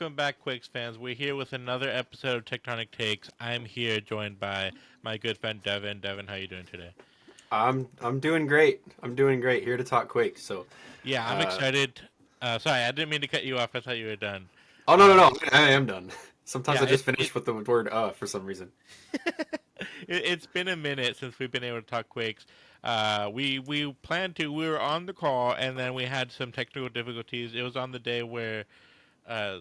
welcome back, Quakes fans. We're here with another episode of Tectonic Takes. I'm here joined by my good friend Devon. Devon, how you doing today? I'm doing great. I'm doing great. Here to talk Quake. Yeah, I'm Uh, excited. Sorry, I didn't mean to cut you off. I thought you were done. oh no no Uh, no! I am done. Sometimes yeah, I just finish with the word for some reason. it's been a minute since we've been able to talk Quakes. We planned to. We were on the call, and then we had some technical difficulties. It was on the day where uh,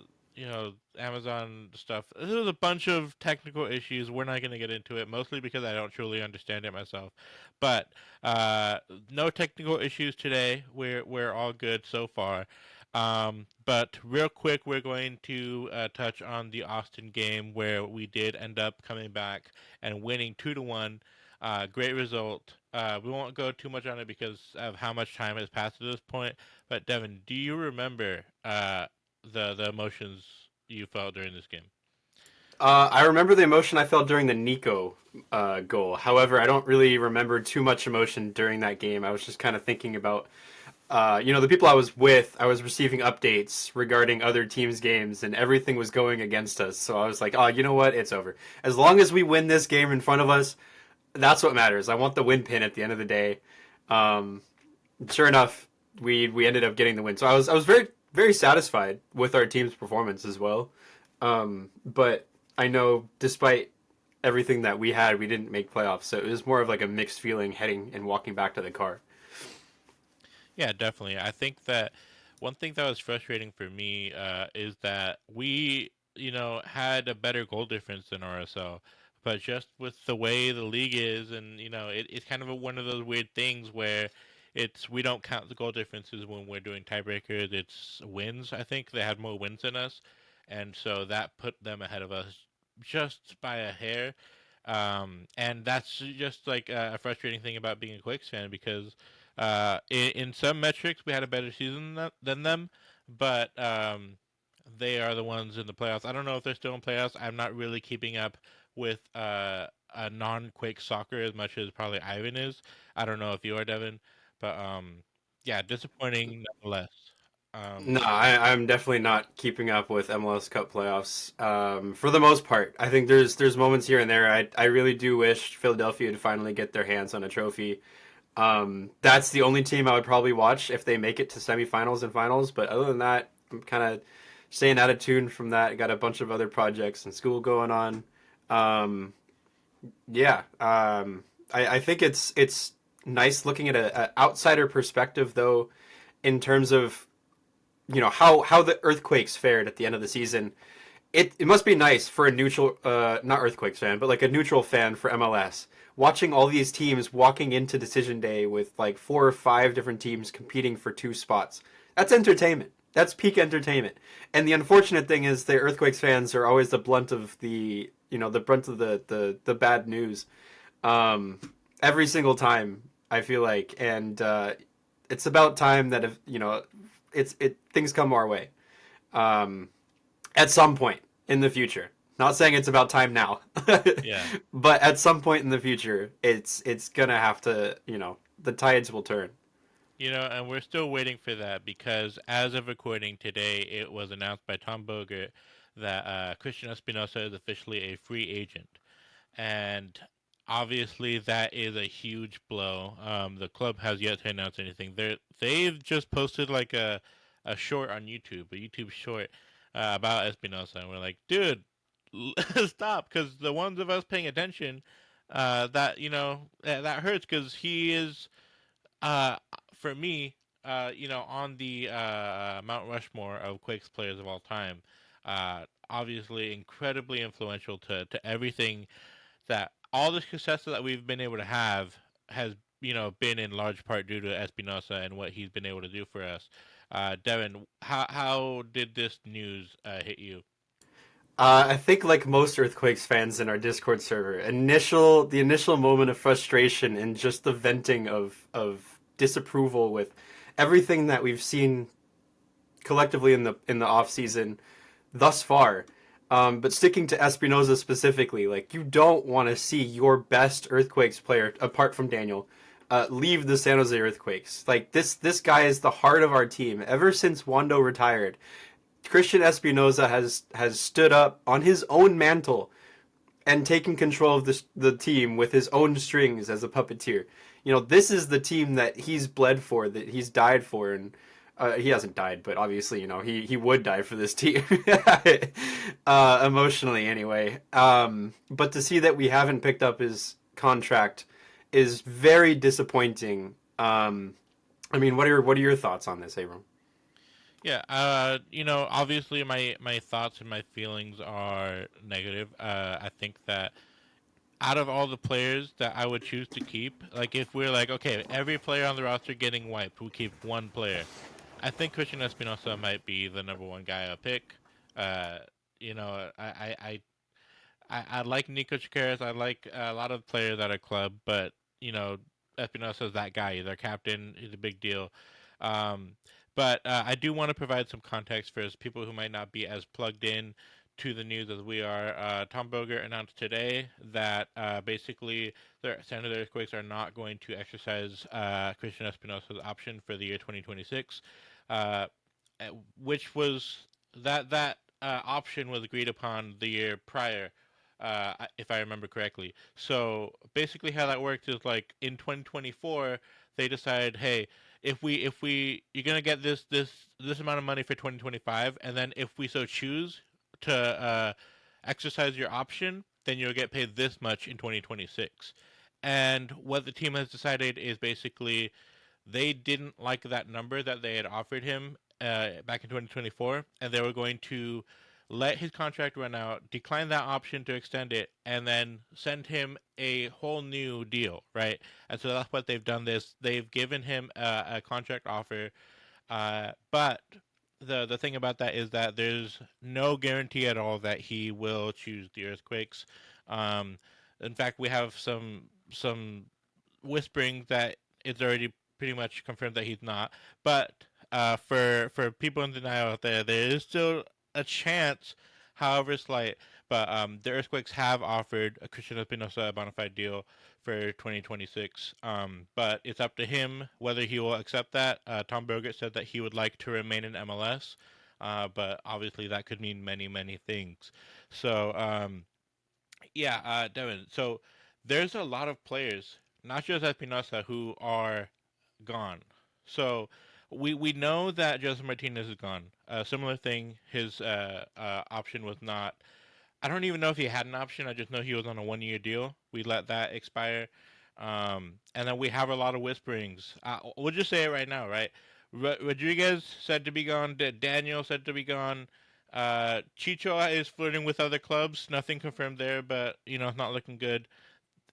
Amazon stuff. There was a bunch of technical issues. We're not going to get into it, mostly because I don't truly understand it myself. But uh, no technical issues today. We're all good so far. But real quick, we're going to touch on the Austin game where we did end up coming back and winning 2-1. Great result. We won't go too much on it because of how much time has passed at this point. But Devin, do you remember the emotions you felt during this game? I remember the emotion I felt during the Nico goal. However, I don't really remember too much emotion during that game. I was just kind of thinking about the people I was with. I was receiving updates regarding other teams' games, and everything was going against us. So I was like, oh, you know what? It's over. As long as we win this game in front of us, that's what matters. I want the win pin at the end of the day. Um, sure enough, we ended up getting the win. So I was very satisfied with our team's performance as well. But I know despite everything that we had, we didn't make playoffs. So it was more of like a mixed feeling heading and walking back to the car. Yeah, definitely. I think that one thing that was frustrating for me is that we, had a better goal difference than RSL, but just with the way the league is, and it's kind of one of those weird things where it's we don't count the goal differences when we're doing tiebreakers. It's wins. I think they had more wins than us, and so that put them ahead of us just by a hair. And that's just like a frustrating thing about being a Quakes fan because in some metrics we had a better season than them, but they are the ones in the playoffs. I don't know if they're still in playoffs. I'm not really keeping up with a non-Quake soccer as much as probably Ivan is. I don't know if you are, Devin, but yeah, disappointing nonetheless. No, I'm definitely not keeping up with MLS Cup playoffs. For the most part, I think there's moments here and there. I really do wish Philadelphia to finally get their hands on a trophy. That's the only team I would probably watch if they make it to semifinals and finals. But other than that, I'm kind of staying out of tune from that. Got a bunch of other projects and school going on. Um, yeah, I think it's nice looking at a outsider perspective though, in terms of how the Earthquakes fared at the end of the season. It must be nice for a neutral not Earthquakes fan, but like a neutral fan for MLS, watching all these teams walking into decision day with like four or five different teams competing for two spots. That's entertainment. That's peak entertainment. And the unfortunate thing is the Earthquakes fans are always the blunt of the bad news. Um, every single time I feel like, and it's about time that if it things come our way. Um, at some point in the future. Not saying it's about time now, Yeah. but at some point in the future, it's gonna have to, the tides will turn. And we're still waiting for that because as of recording today, it was announced by Tom Bogert that Christian Espinosa is officially a free agent. And obviously, that is a huge blow. The club has yet to announce anything. They've just posted like a short on YouTube, a YouTube short about Espinosa. And we're like, dude, stop. Because the ones of us paying attention, that hurts because he is uh, for me, on the Mount Rushmore of Quakes players of all time, obviously incredibly influential to everything that all the success that we've been able to have has been in large part due to Espinosa and what he's been able to do for us. Devin, how did this news hit you? I think like most Earthquakes fans in our Discord server, the initial moment of frustration and just the venting of disapproval with everything that we've seen collectively in the off season thus far. But sticking to Espinoza specifically, like you don't want to see your best Earthquakes player, apart from Daniel, leave the San Jose Earthquakes. Like this guy is the heart of our team. Ever since Wando retired, Christian Espinoza has stood up on his own mantle and taken control of the team with his own strings as a puppeteer. This is the team that he's bled for, that he's died for, and he hasn't died, but obviously, he would die for this team, emotionally anyway. But to see that we haven't picked up his contract is very disappointing. I mean, what are your thoughts on this, Abram? Yeah, obviously my thoughts and my feelings are negative. I think that out of all the players that I would choose to keep, like if we're like, okay, every player on the roster getting wiped, we keep one player. I think Christian Espinosa might be the number one guy I pick. Uh, I like Nico Chakeris. I like a lot of players at our club, but Espinosa is that guy. He's our captain. He's a big deal. Um, but I do want to provide some context for people who might not be as plugged in to the news as we are. Tom Boger announced today that basically the San Jose Earthquakes are not going to exercise Christian Espinosa's option for the year 2026, uh, which was that option was agreed upon the year prior, if I remember correctly. So basically, how that worked is like in 2024, they decided, hey, if we you're gonna get this amount of money for 2025, and then if we so choose to exercise your option, then you'll get paid this much in 2026. And what the team has decided is basically they didn't like that number that they had offered him back in 2024, and they were going to let his contract run out, decline that option to extend it, and then send him a whole new deal, right? And so that's what they've done. They've given him a contract offer, but the thing about that is that there's no guarantee at all that he will choose the Earthquakes. Um, in fact, we have some whispering that it's already pretty much confirmed that he's not. But for people in denial out there, there is still a chance, however slight. But the Earthquakes have offered a Christian Espinosa a bona fide deal for 2026. But it's up to him whether he will accept that. Tom Bogert said that he would like to remain in MLS. But obviously that could mean many, many things. So yeah, Devin. So there's a lot of players, not just Espinosa, who are gone. So we know that Joseph Martinez is gone. Similar thing. His option was not. I don't even know if he had an option. I just know he was on a 1 year deal. We let that expire. And then we have a lot of whisperings. We'll just say it right now, right? Rodriguez said to be gone. Daniel said to be gone. Chicho is flirting with other clubs. Nothing confirmed there, but it's not looking good.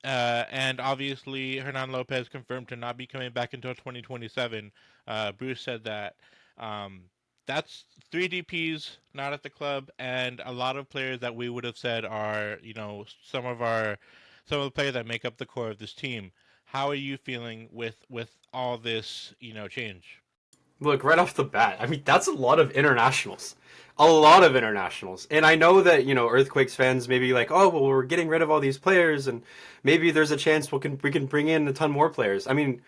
And obviously, Hernan Lopez confirmed to not be coming back until 2027. Bruce said that. Um, that's three DPs not at the club, and a lot of players that we would have said are, some of the players that make up the core of this team. How are you feeling with all this, change? Look, right off the bat, I mean, that's a lot of internationals. A lot of internationals. And I know that, Earthquakes fans may be like, oh, well, we're getting rid of all these players, and maybe there's a chance we can bring in a ton more players. I mean,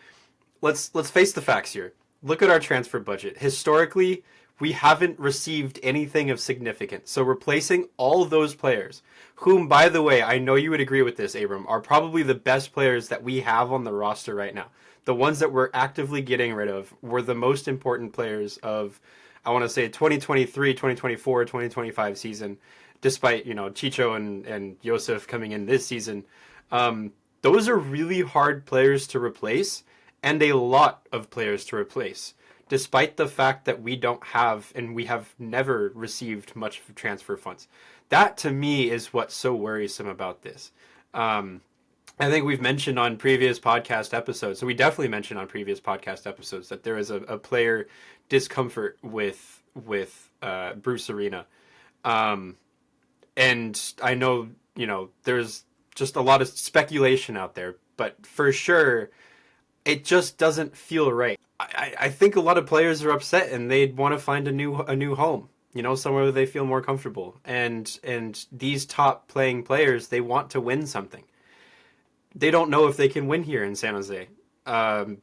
let's face the facts here. Look at our transfer budget. Historically, we haven't received anything of significance. So replacing all those players, whom, by the way, I know you would agree with this, Abram, are probably the best players that we have on the roster right now. The ones that we're actively getting rid of were the most important players of, I want to say, 2023, 2024, 2025 season, despite, Chicho and Josef coming in this season. Those are really hard players to replace and a lot of players to replace, despite the fact that we don't have and we have never received much transfer funds. That to me is what's so worrisome about this. Um, I think we've mentioned on previous podcast episodes, so we definitely mentioned on previous podcast episodes that there is a player discomfort with Bruce Arena, um, and I know there's just a lot of speculation out there, but for sure it just doesn't feel right. I think a lot of players are upset and they'd want to find a new home. Somewhere where they feel more comfortable. And these top playing players, they want to win something. They don't know if they can win here in San Jose,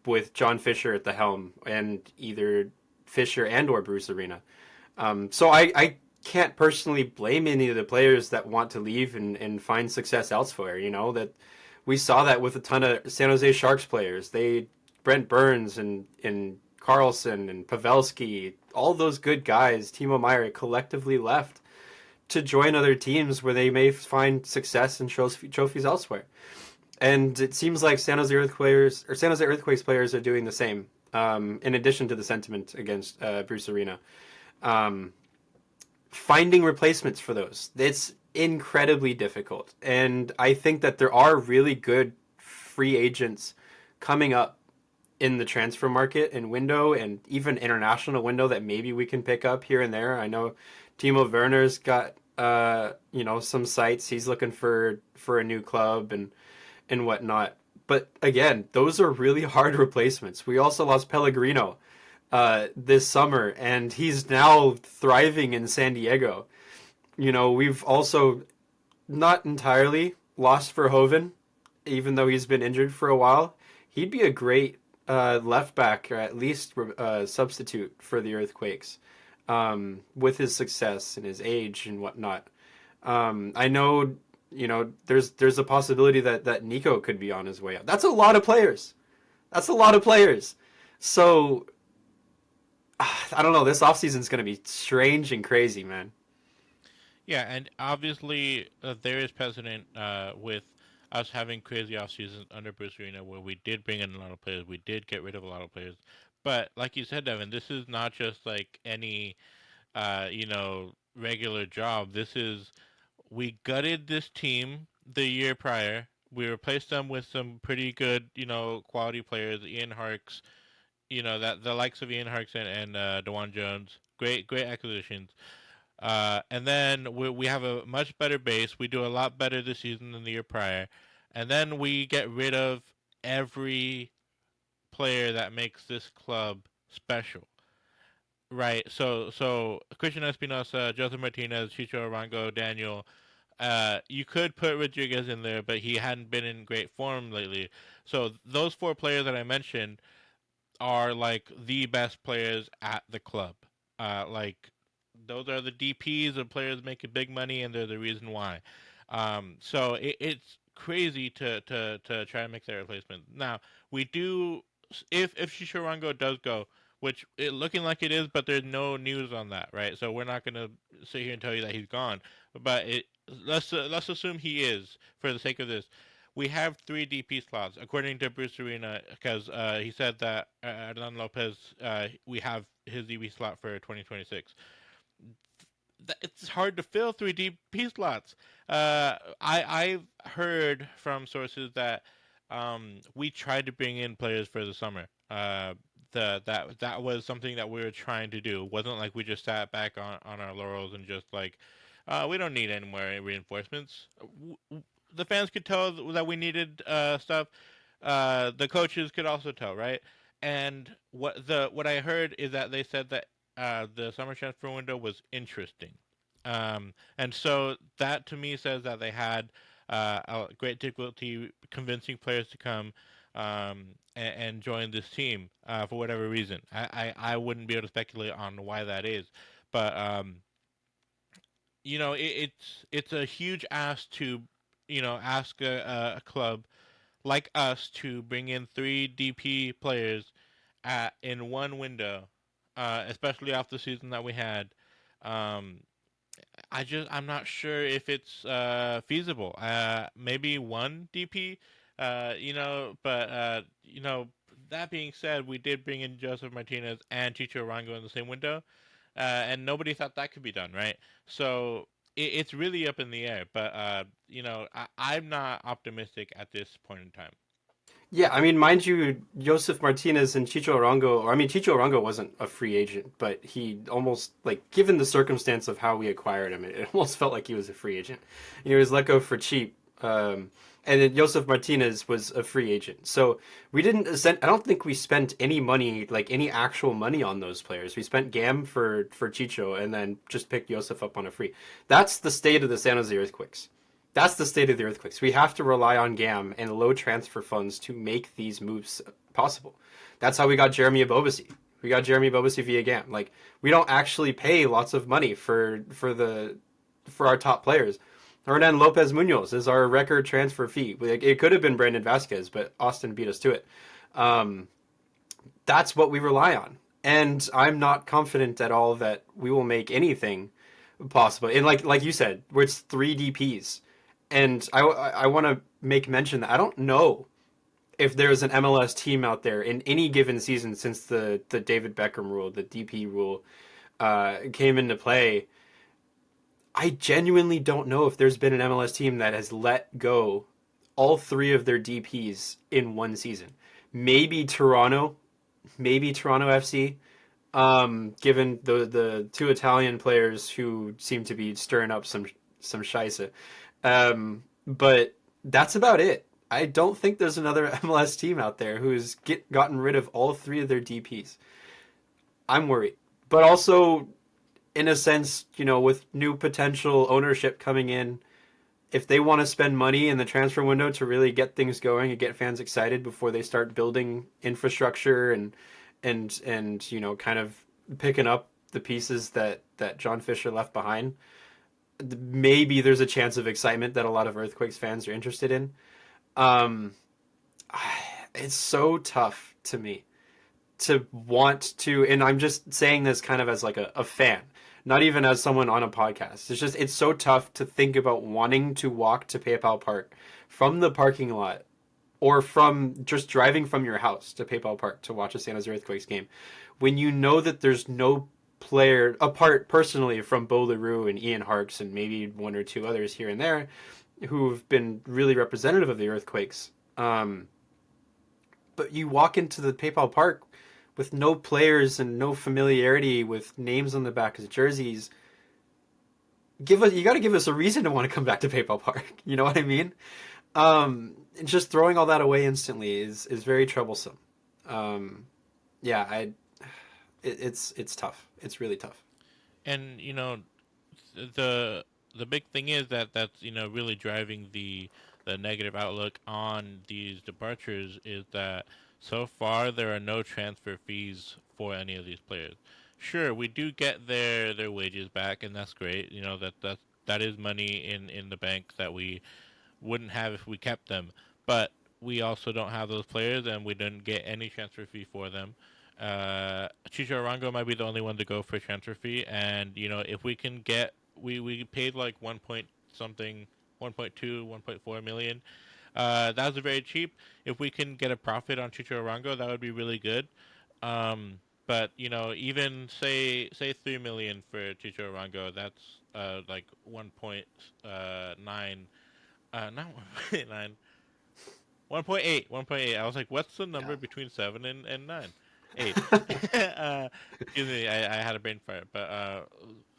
with John Fisher at the helm and either Fisher and or Bruce Arena. So I can't personally blame any of the players that want to leave and find success elsewhere. You know, that we saw that with a ton of San Jose Sharks players. Brent Burns and Carlson and Pavelski, all those good guys, Timo Meyer collectively left to join other teams where they may find success and trophies elsewhere. And it seems like San Jose Earthquakes players are doing the same. In addition to the sentiment against Bruce Arena, um, finding replacements for those, it's incredibly difficult. And I think that there are really good free agents coming up in the transfer market and window, and even international window, that maybe we can pick up here and there. I know Timo Werner's got some sites. He's looking for a new club and whatnot. But again, those are really hard replacements. We also lost Pellegrino this summer, and he's now thriving in San Diego. You know, we've also not entirely lost Verhoeven, even though he's been injured for a while. He'd be a great left back, or at least substitute for the Earthquakes, with his success and his age and whatnot. I know, there's a possibility that Nico could be on his way out. That's a lot of players. That's a lot of players. So I don't know. This offseason is going to be strange and crazy, man. Yeah, and obviously there is precedent with us having crazy off seasons under Bruce Arena where we did bring in a lot of players, we did get rid of a lot of players. But like you said, Devin, this is not just like any regular job. This is we gutted this team the year prior. We replaced them with some pretty good, quality players. Ian Harks, that the likes of Ian Harks and Dewan Jones, great acquisitions. And then we have a much better base. We do a lot better this season than the year prior. And then we get rid of every player that makes this club special. Right. So Christian Espinosa, Joseph Martinez, Chicho Arango, Daniel. You could put Rodriguez in there, but he hadn't been in great form lately. So those four players that I mentioned are like the best players at the club. Like those are the DPs of players making big money, and they're the reason why. So it's crazy to try to make that replacement. Now we do if Shisharango does go, which it looking like it is, but there's no news on that, right? So we're not gonna sit here and tell you that he's gone, but let's assume he is for the sake of this. We have three DP slots according to Bruce Arena because he said that Hernan Lopez we have his DP slot for 2026. It's hard to fill three DP slots. I've heard from sources that we tried to bring in players for the summer. That was something that we were trying to do. It wasn't like we just sat back on our laurels and just like we don't need any more reinforcements. The fans could tell that we needed stuff. The coaches could also tell, right? And what I heard is that they said that the summer transfer window was interesting, and so that to me says that they had a great difficulty convincing players to come and join this team for whatever reason. I wouldn't be able to speculate on why that is, but it's a huge ask to ask a club like us to bring in three DP players in one window, especially off the season that we had. Um, I'm not sure if it's feasible. Maybe one DP, but that being said, we did bring in Joseph Martinez and Chicho Rango in the same window, and nobody thought that could be done, right? So it's really up in the air. But I'm not optimistic at this point in time. Yeah, I mean, mind you, Josef Martinez and Chicho Arango, or I mean, Chicho Arango wasn't a free agent, but he almost, like, given the circumstance of how we acquired him, it almost felt like he was a free agent. He was let go for cheap. And then Josef Martinez was a free agent. So we didn't, I don't think we spent any money, like any actual money on those players. We spent GAM for Chicho and then just picked Josef up on a free. That's the state of the San Jose Earthquakes. That's the state of the Earthquakes. We have to rely on GAM and low transfer funds to make these moves possible. That's how we got Jeremy Abobasi. We got Jeremy Bobasi via GAM. Like we don't actually pay lots of money for our top players. Hernan Lopez Munoz is our record transfer fee. Like, it could have been Brandon Vasquez, but Austin beat us to it. Um, that's what we rely on. And I'm not confident at all that we will make anything possible. And like you said, where it's three DPs, and I want to make mention that I don't know if there's an MLS team out there in any given season since the David Beckham rule, the DP rule, came into play. I genuinely don't know if there's been an MLS team that has let go all three of their DPs in one season. Maybe Toronto, maybe Toronto FC, given the two Italian players who seem to be stirring up some scheisse. But that's about it. I don't think there's another MLS team out there who's gotten rid of all three of their DPs. I'm worried, but also in a sense, with new potential ownership coming in, if they want to spend money in the transfer window to really get things going and get fans excited before they start building infrastructure and kind of picking up the pieces that John Fisher left behind, maybe there's a chance of excitement that a lot of Earthquakes fans are interested in. Um, it's so tough to me to want to, and I'm just saying this kind of as like a fan, not even as someone on a podcast. It's so tough to think about wanting to walk to PayPal Park from the parking lot or from just driving from your house to PayPal Park to watch a San Jose Earthquakes game when you know that there's no player, apart personally from Bo LaRue and Ian Harkes and maybe one or two others here and there, who've been really representative of the Earthquakes. But you walk into the PayPal Park with no players and no familiarity with names on the back of the jerseys. You got to give us a reason to want to come back to PayPal Park. You know what I mean? And just throwing all that away instantly is very troublesome. Yeah, it's tough. It's really tough. And the the big thing is that that's really driving the negative outlook on these departures is that so far there are no transfer fees for any of these players. Sure, we do get their wages back, and that's great. That is money in the bank that we wouldn't have if we kept them. But we also don't have those players, and we didn't get any transfer fee for them. Chicho Arango might be the only one to go for transfer fee, and if we can get we paid like 1 point something, 1.2, 1.4 million. That was very cheap. If we can get a profit on Chicho Arango, that would be really good. But even say 3 million for Chicho Arango, that's like 1.9, not 1.9, 1.8, 1.8. I was like, what's the number Yeah. between 7 and 9? 8. Excuse me, I had a brain fart. But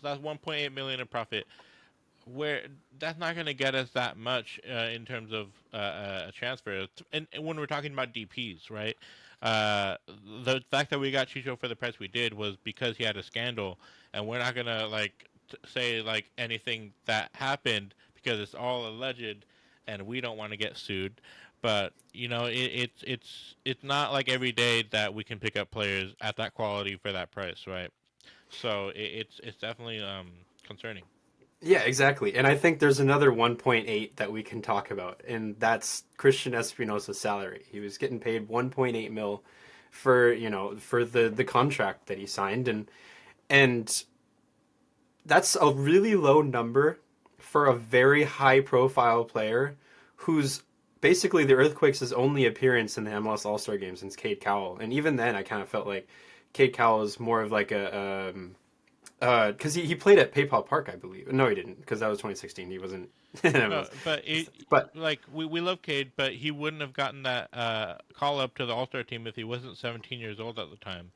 that's 1.8 million in profit. Where that's not going to get us that much in terms of a transfer. And when we're talking about DPS, right? The fact that we got Chicho for the price we did was because he had a scandal, and we're not gonna say like anything that happened because it's all alleged, and we don't want to get sued. But it's not like every day that we can pick up players at that quality for that price, right? So it's definitely concerning. Yeah, exactly. And I think there's another 1.8 that we can talk about, and that's Christian Espinosa's salary. He was getting paid 1.8 mil for the contract that he signed, and that's a really low number for a very high profile player who's basically the Earthquakes' only appearance in the MLS All-Star game since Cade Cowell. And even then I kind of felt like Cade Cowell was more of like a because he played at PayPal Park, I believe. No, he didn't, because that was 2016. He wasn't. No, but But like we love Cade, but he wouldn't have gotten that call up to the All Star team if he wasn't 17 years old at the time,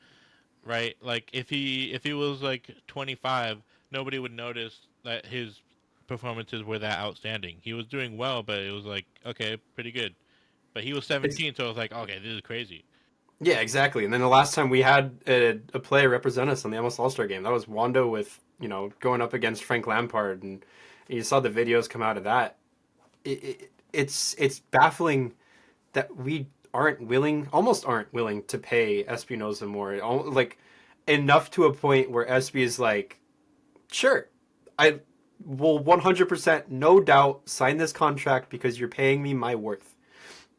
right? Like if he was like 25, nobody would notice that his performances were that outstanding. He was doing well, but it was like okay, pretty good. But he was ex- 17, so I was like, okay, this is crazy. yeah, exactly. And then the last time we had a player represent us on the MLS All Star game, that was Wando with going up against Frank Lampard, and you saw the videos come out of that. It's baffling that we almost aren't willing to pay Espinoza more, like enough to a point where SB is like, sure, I will 100% no doubt sign this contract because you're paying me my worth.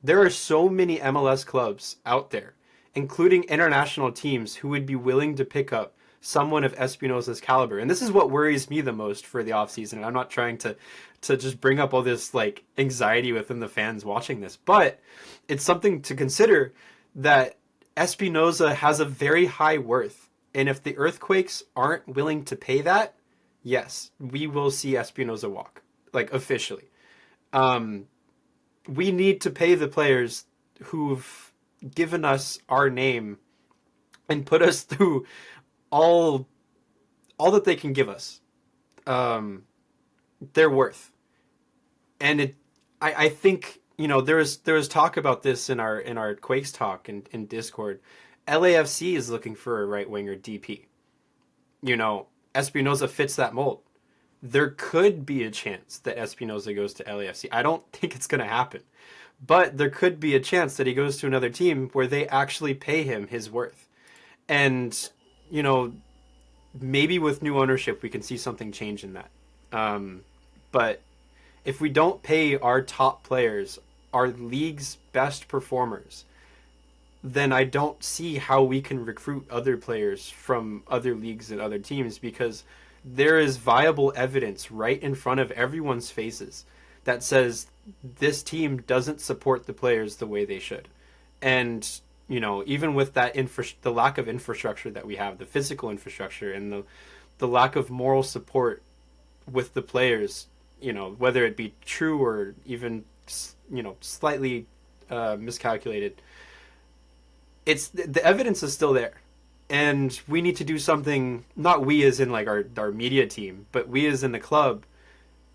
There are so many MLS clubs out there, including international teams, who would be willing to pick up someone of Espinosa's caliber. And this is what worries me the most for the offseason. And I'm not trying to just bring up all this like anxiety within the fans watching this, but it's something to consider that Espinosa has a very high worth. And if the Earthquakes aren't willing to pay that, yes, we will see Espinosa walk, like officially. Um, we need to pay the players who've given us our name and put us through all all that they can give us. Um, their worth, and I think there was talk about this in our Quakes talk in Discord. LAFC is looking for a right winger DP. Espinoza fits that mold. There could be a chance that Espinoza goes to LAFC. I don't think it's going to happen. But there could be a chance that he goes to another team where they actually pay him his worth. And, you know, maybe with new ownership, we can see something change in that. But if we don't pay our top players, our league's best performers, then I don't see how we can recruit other players from other leagues and other teams because there is viable evidence right in front of everyone's faces that says this team doesn't support the players the way they should. And even with the lack of infrastructure that we have, the physical infrastructure and the lack of moral support with the players, whether it be true or even slightly miscalculated, it's the evidence is still there, and we need to do something. Not we as in like our media team, but we as in the club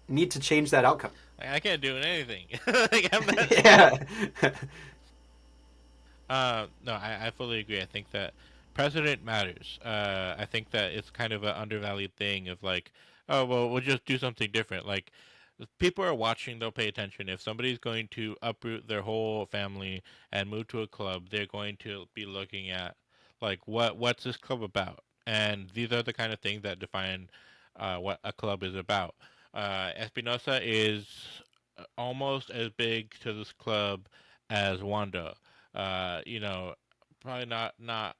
need to change that outcome. Like, I can't do anything. Like, I'm not. Yeah. No, I fully agree. I think that precedent matters. I think that it's kind of an undervalued thing of like, oh well, we'll just do something different. Like, if people are watching, they'll pay attention. If somebody's going to uproot their whole family and move to a club, they're going to be looking at like what's this club about, and these are the kind of things that define what a club is about. Espinosa is almost as big to this club as Wando. You know, probably not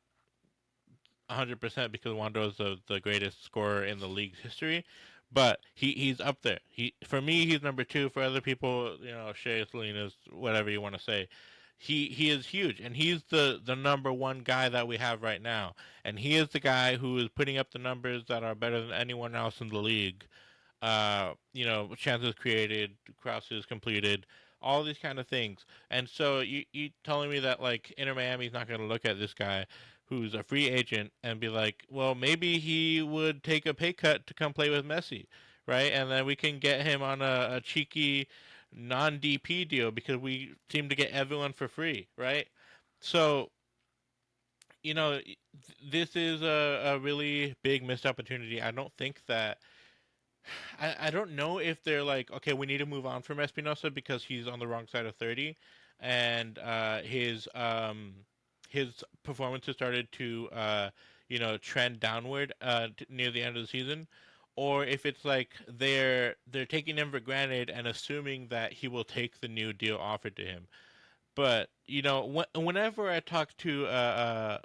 100% because Wando is the greatest scorer in the league's history, but he's up there. He for me he's number two. For other people, Shea Salinas, whatever you want to say, he is huge, and he's the number one guy that we have right now, and he is the guy who is putting up the numbers that are better than anyone else in the league. Chances created, crosses completed, all these kind of things. And so you telling me that like Inter Miami's not going to look at this guy who's a free agent and be like, well, maybe he would take a pay cut to come play with Messi, right? And then we can get him on a cheeky non DP deal because we seem to get everyone for free, right? So you know, this is a really big missed opportunity. I don't think that I don't know if they're like, okay, we need to move on from Espinosa because he's on the wrong side of 30, and his performances started to trend downward near the end of the season, or if it's like they're taking him for granted and assuming that he will take the new deal offered to him. But whenever I talk to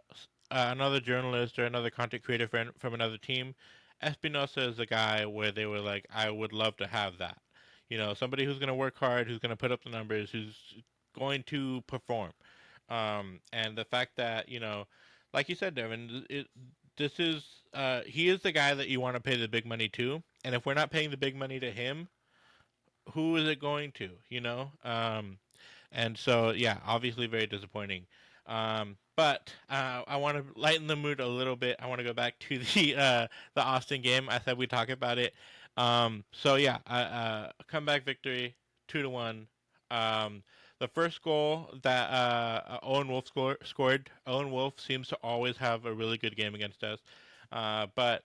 another journalist or another content creator friend from another team, Espinosa is a guy where they were like, I would love to have that. Somebody who's going to work hard, who's going to put up the numbers, who's going to perform. And the fact that like you said, Devin, this is he is the guy that you want to pay the big money to, and if we're not paying the big money to him, who is it going to? And so, yeah, obviously very disappointing. But I want to lighten the mood a little bit. I want to go back to the Austin game. I said we talk about it. So yeah, a comeback victory, 2-1. The first goal that Owen Wolf scored. Owen Wolf seems to always have a really good game against us. But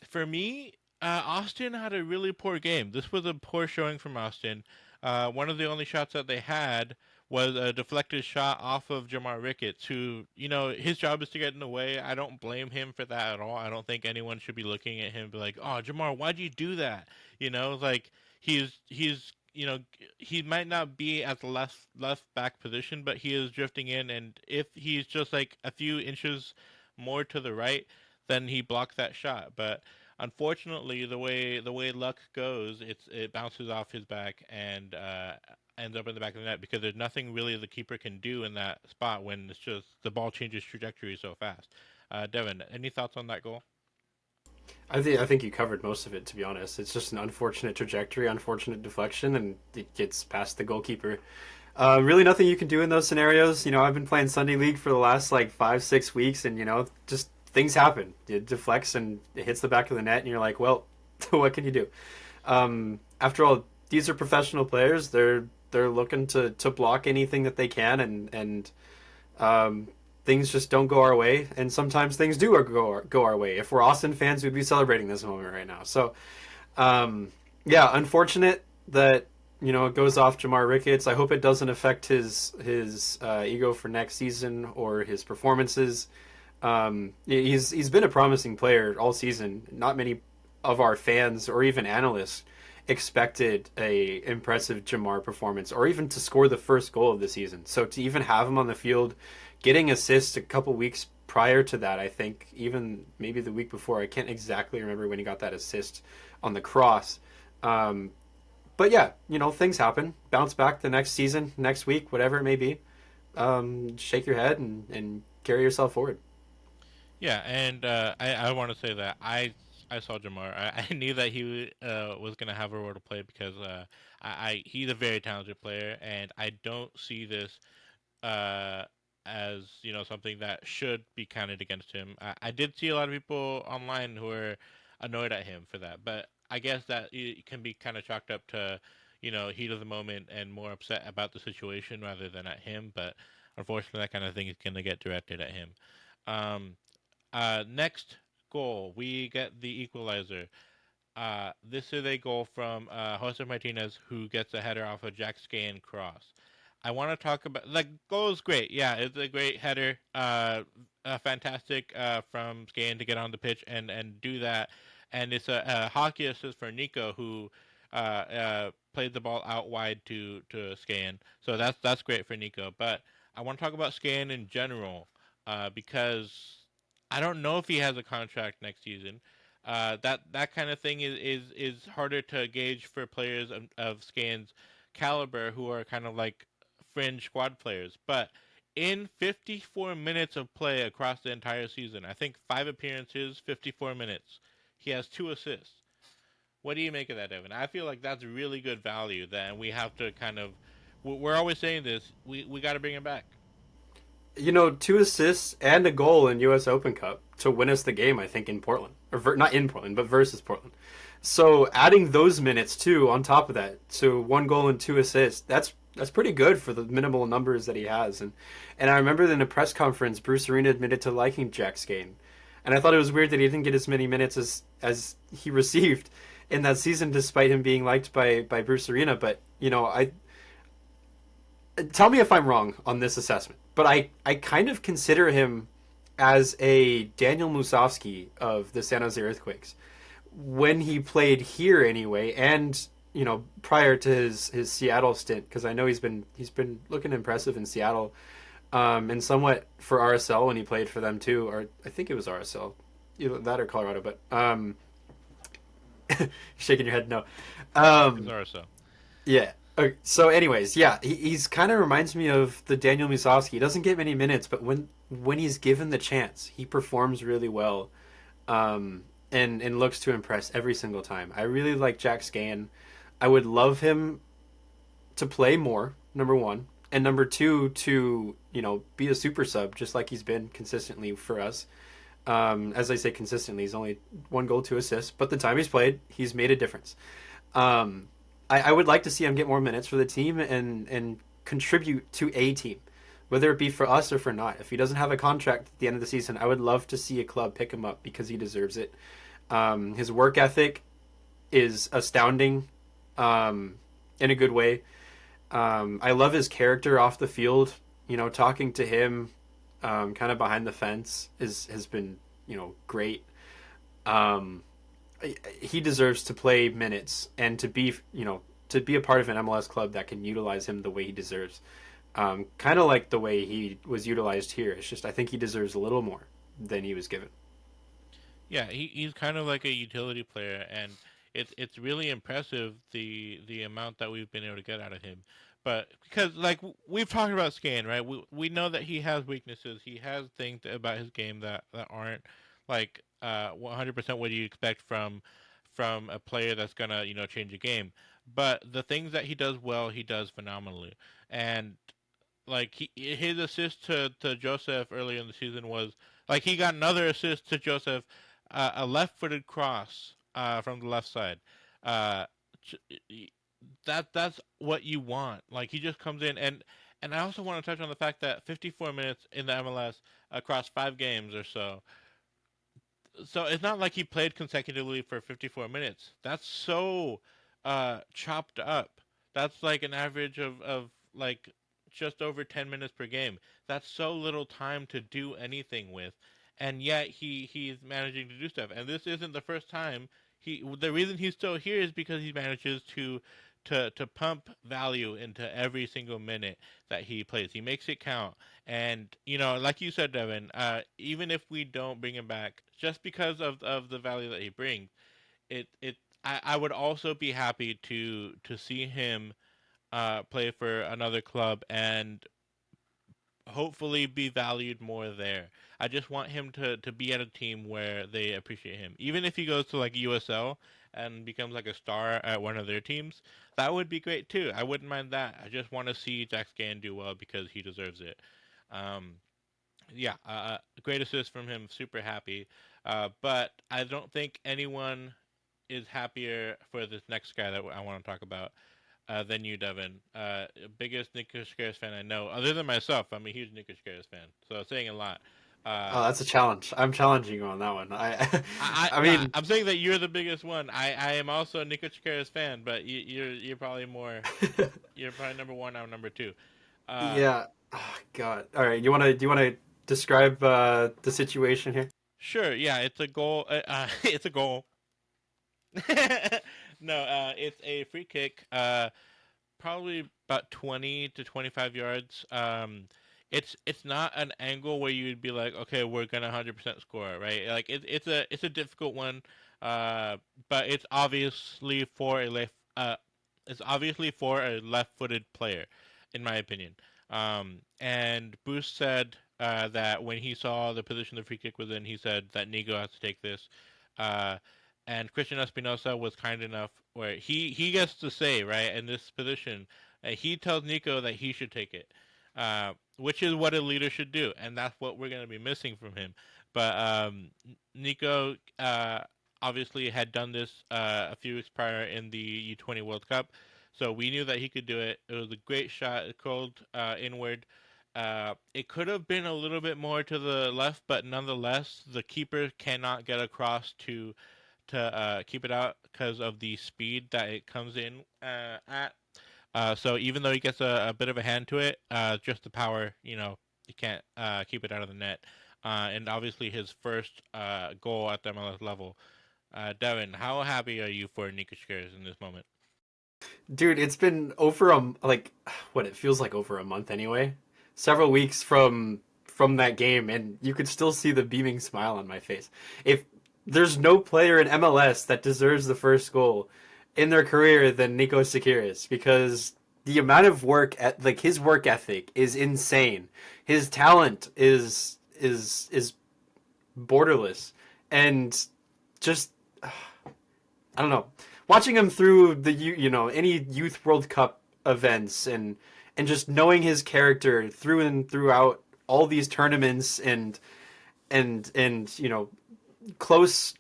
for me, Austin had a really poor game. This was a poor showing from Austin. One of the only shots that they had was a deflected shot off of Jamar Ricketts, who, his job is to get in the way. I don't blame him for that at all. I don't think anyone should be looking at him and be like, "Oh, Jamar, why'd you do that?" Like he's he might not be at the left back position, but he is drifting in, and if he's just like a few inches more to the right, then he blocked that shot. But unfortunately, the way luck goes, it bounces off his back and ends up in the back of the net because there's nothing really the keeper can do in that spot when it's just the ball changes trajectory so fast. Devin, any thoughts on that goal? I think you covered most of it. To be honest, it's just an unfortunate trajectory, unfortunate deflection, and it gets past the goalkeeper. Really, nothing you can do in those scenarios. I've been playing Sunday League for the last like 5 6 weeks, and just things happen. It deflects and it hits the back of the net, and you're like, well, what can you do? After all, these are professional players. They're looking to block anything that they can, and um, things just don't go our way. And sometimes things do go our way. If we're Austin fans, we'd be celebrating this moment right now. So yeah, unfortunate that it goes off Jamar Ricketts. I hope it doesn't affect his ego for next season or his performances. He's been a promising player all season. Not many of our fans or even analysts expected a impressive Jamar performance or even to score the first goal of the season. So to even have him on the field, getting assists a couple weeks prior to that, I think even maybe the week before, I can't exactly remember when he got that assist on the cross. Um, but yeah, things happen. Bounce back the next season, next week, whatever it may be. Shake your head and carry yourself forward. Yeah, and I want to say that I saw Jamar. I knew that he was gonna have a role to play because he's a very talented player, and I don't see this uh, as something that should be counted against him. I did see a lot of people online who were annoyed at him for that, but I guess that it can be kind of chalked up to heat of the moment and more upset about the situation rather than at him. But unfortunately, that kind of thing is going to get directed at him. Um, Next goal, we get the equalizer. This is a goal from Jose Martinez, who gets a header off a Jack Scan cross. I want to talk about the goal is great. Yeah, it's a great header. Fantastic from Scan to get on the pitch and do that. And it's a hockey assist for Nico, who played the ball out wide to Scan. So that's great for Nico. But I want to talk about Scan in general because I don't know if he has a contract next season. That kind of thing is harder to gauge for players of Scan's caliber who are kind of like fringe squad players. But in 54 minutes of play across the entire season, I think 5 appearances, 54 minutes, he has 2 assists. What do you make of that, Evan? I feel like that's really good value. That we have to kind of. We're always saying this. We got to bring him back. 2 assists and a goal in U.S. Open Cup to win us the game. I think in Portland, or not in Portland, but versus Portland. So adding those minutes too on top of that, so 1 goal and 2 assists. That's pretty good for the minimal numbers that he has. And I remember in a press conference, Bruce Arena admitted to liking Jack Skane, and I thought it was weird that he didn't get as many minutes as he received in that season, despite him being liked by Bruce Arena. But I tell me if I'm wrong on this assessment, but I kind of consider him as a Daniel Musovsky of the San Jose Earthquakes when he played here anyway, and prior to his Seattle stint, because I know he's been looking impressive in Seattle, and somewhat for RSL when he played for them too, or I think it was RSL, either that or Colorado, but shaking your head no. Um, Bizarro. yeah. Okay, so, anyways, yeah, he's kind of reminds me of the Daniel Musovsky. He doesn't get many minutes, but when he's given the chance, he performs really well, and looks to impress every single time. I really like Jack Scan. I would love him to play more. Number one, and number two, to be a super sub, just like he's been consistently for us. As I say, consistently, he's only 1 goal, 2 assists, but the time he's played, he's made a difference. Um, I would like to see him get more minutes for the team and contribute to a team, whether it be for us or for not. If he doesn't have a contract at the end of the season, I would love to see a club pick him up because he deserves it. His work ethic is astounding, in a good way. I love his character off the field. You know, talking to him, kind of behind the fence is has been great. Um, he deserves to play minutes and to be to be a part of an MLS club that can utilize him the way he deserves. Kind of like the way he was utilized here. It's just I think he deserves a little more than he was given. Yeah, he's kind of like a utility player, and it's really impressive the amount that we've been able to get out of him. But because like we've talked about Scan, right? We know that he has weaknesses. He has things about his game that aren't like 100% what you expect from a player that's gonna change a game. But the things that he does well, he does phenomenally. And like his assist to Joseph earlier in the season was like he got another assist to Joseph, a left-footed cross from the left side. Uh, that's what you want. Like he just comes in and I also want to touch on the fact that 54 minutes in the MLS across 5 games or so. So it's not like he played consecutively for 54 minutes. That's so chopped up. That's like an average of like just over 10 minutes per game. That's so little time to do anything with. And yet he's managing to do stuff. And this isn't the first time the reason he's still here is because he manages to pump value into every single minute that he plays. He makes it count. And like you said, Devin, even if we don't bring him back, just because of the value that he brings, I would also be happy to see him play for another club and hopefully be valued more there. I just want him to be at a team where they appreciate him. Even if he goes to like USL and becomes like a star at one of their teams, that would be great too. I wouldn't mind that. I just want to see Jack Scan do well because he deserves it. Um, yeah, great assist from him. Super happy. But I don't think anyone is happier for this next guy that I want to talk about than you, Devin. Biggest Nick Kuzkaris fan I know, other than myself. I'm a huge Nick Kuzkaris fan, so saying a lot. Oh, Uh, that's a challenge. I'm challenging you on that one. I no, mean, I'm saying that you're the biggest one. I am also a Nick Kuzkaris fan, but you're probably more. You're probably number one. I'm number two. Uh, yeah. Oh, God. All right. Do you wanna describe the situation here? sure. Yeah, it's a goal. It's a goal. No, it's a free kick. Probably about 20 to 25 yards. It's not an angle where you'd be like, okay, we're gonna 100% score, right? Like it's a difficult one. But it's obviously for a left-footed player, in my opinion. And Bruce said that when he saw the position the free kick was in, he said that Nigo has to take this. Uh, and Christian Espinosa was kind enough where he gets to say right in this position, he tells Nico that he should take it, which is what a leader should do, and that's what we're going to be missing from him. But Nico obviously had done this a few weeks prior in the U20 World Cup, so we knew that he could do it. It was a great shot. It curled inward. It could have been a little bit more to the left, but nonetheless, the keeper cannot get across to keep it out because of the speed that it comes in at. So even though he gets a bit of a hand to it, just the power, he can't keep it out of the net. And obviously his first goal at the MLS level. Devin, how happy are you for Nico Shakers in this moment? Dude, it's been over like what it feels like over a month anyway. Several weeks from that game, and you could still see the beaming smile on my face. If there's no player in MLS that deserves the first goal in their career than Nico Sikiris, because the amount of work at like his work ethic is insane. His talent is borderless, and just I don't know. Watching him through any youth World Cup events and just knowing his character through and throughout all these tournaments and close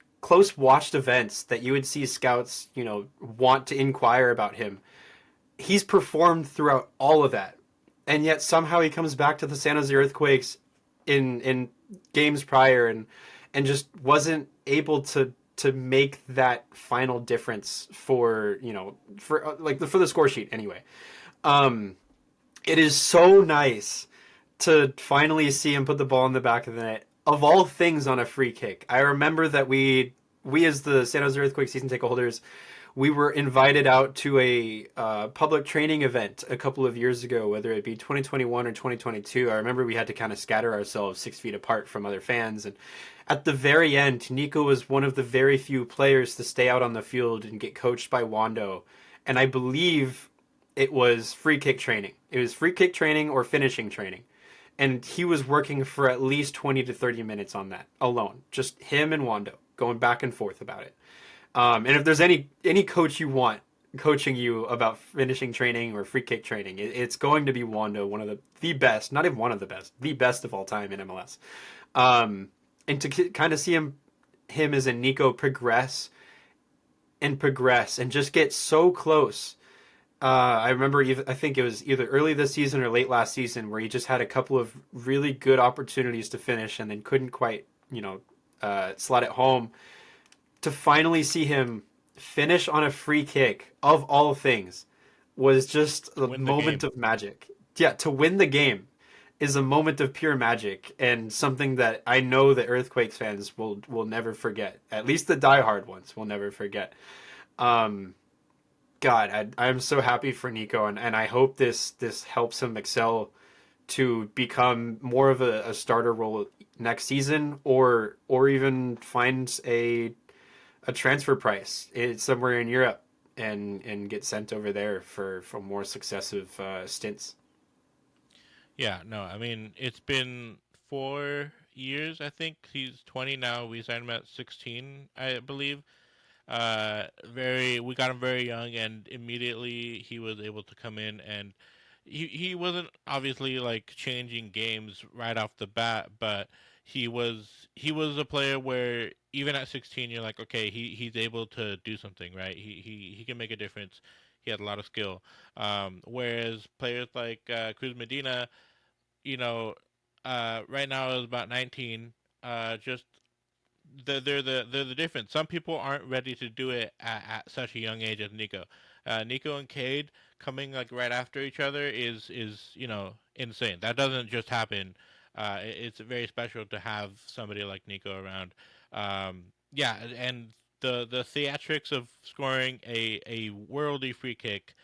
watched events that you would see scouts want to inquire about him. He's performed throughout all of that, and yet somehow he comes back to the San Jose Earthquakes in games prior and just wasn't able to make that final difference for for the score sheet anyway. Um, it is so nice to finally see him put the ball in the back of the net. Of all things, on a free kick. I remember that we as the San Jose Earthquake season ticket holders, we were invited out to a public training event a couple of years ago, whether it be 2021 or 2022. I remember we had to kind of scatter ourselves 6 feet apart from other fans. And at the very end, Nico was one of the very few players to stay out on the field and get coached by Wando. And I believe it was free kick training. It was free kick training or finishing training. And he was working for at least 20 to 30 minutes on that alone. Just him and Wando going back and forth about it. And if there's any coach you want coaching you about finishing training or free kick training, it's going to be Wando, one of the best, not even one of the best of all time in MLS. Um, and to kind of see him as a Nico progress and just get so close. I remember, I think it was either early this season or late last season, where he just had a couple of really good opportunities to finish and then couldn't quite, slot it home. To finally see him finish on a free kick, of all things, was just To a win the moment game. of magic. Yeah, to win the game is a moment of pure magic and something that I know the Earthquakes fans will never forget. At least the diehard ones will never forget. Um, God, I'm so happy for Nico, and I hope this helps him excel to become more of a starter role next season, or even finds a transfer price somewhere in Europe and get sent over there for more successive stints. Yeah, no, I mean it's been 4 years. I think he's 20 now. We signed him at 16, I believe. Very, we got him very young, and immediately he was able to come in, and he wasn't obviously like changing games right off the bat, but he was a player where even at 16 you're like, okay, he's able to do something, right? He can make a difference. He had a lot of skill. Whereas players like Cruz Medina, you know, right now is about 19. Just they're the difference. Some people aren't ready to do it at such a young age as Nico. Nico and Cade coming like right after each other is insane. That doesn't just happen. It's very special to have somebody like Nico around. Yeah, and the theatrics of scoring a worldy free kick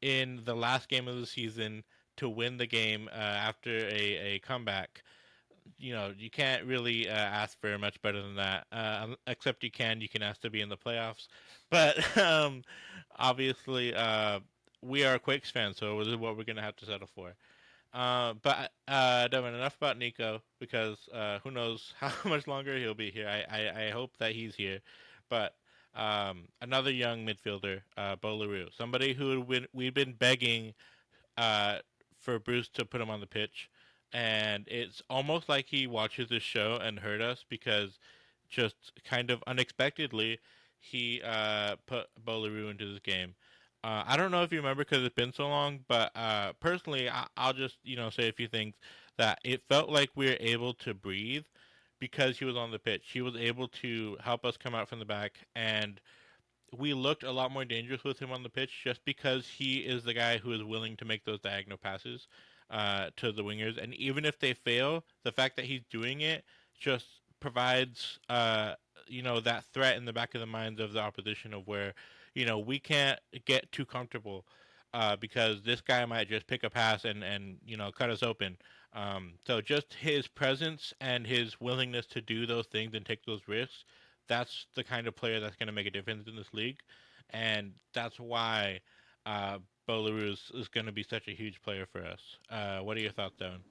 in the last game of the season to win the game after a comeback. You can't really ask for much better than that. Except you can ask to be in the playoffs. But obviously, we are Quakes fans, so this is what we're gonna have to settle for. But Devin, enough about Nico, because who knows how much longer he'll be here. I hope that he's here. But another young midfielder, Bo LaRue, somebody who we've been begging uh, for Bruce to put him on the pitch, and it's almost like he watches this show and heard us, because just kind of unexpectedly he put Bolaru into this game. I don't know if you remember because it's been so long, but personally, I'll just say a few things that it felt like we were able to breathe because he was on the pitch. He was able to help us come out from the back, and we looked a lot more dangerous with him on the pitch just because he is the guy who is willing to make those diagonal passes to the wingers. And even if they fail, the fact that he's doing it just provides, that threat in the back of the minds of the opposition of where, we can't get too comfortable because this guy might just pick a pass and cut us open. So just his presence and his willingness to do those things and take those risks, that's the kind of player that's going to make a difference in this league, and that's why Belarus is going to be such a huge player for us. What are your thoughts, Devin?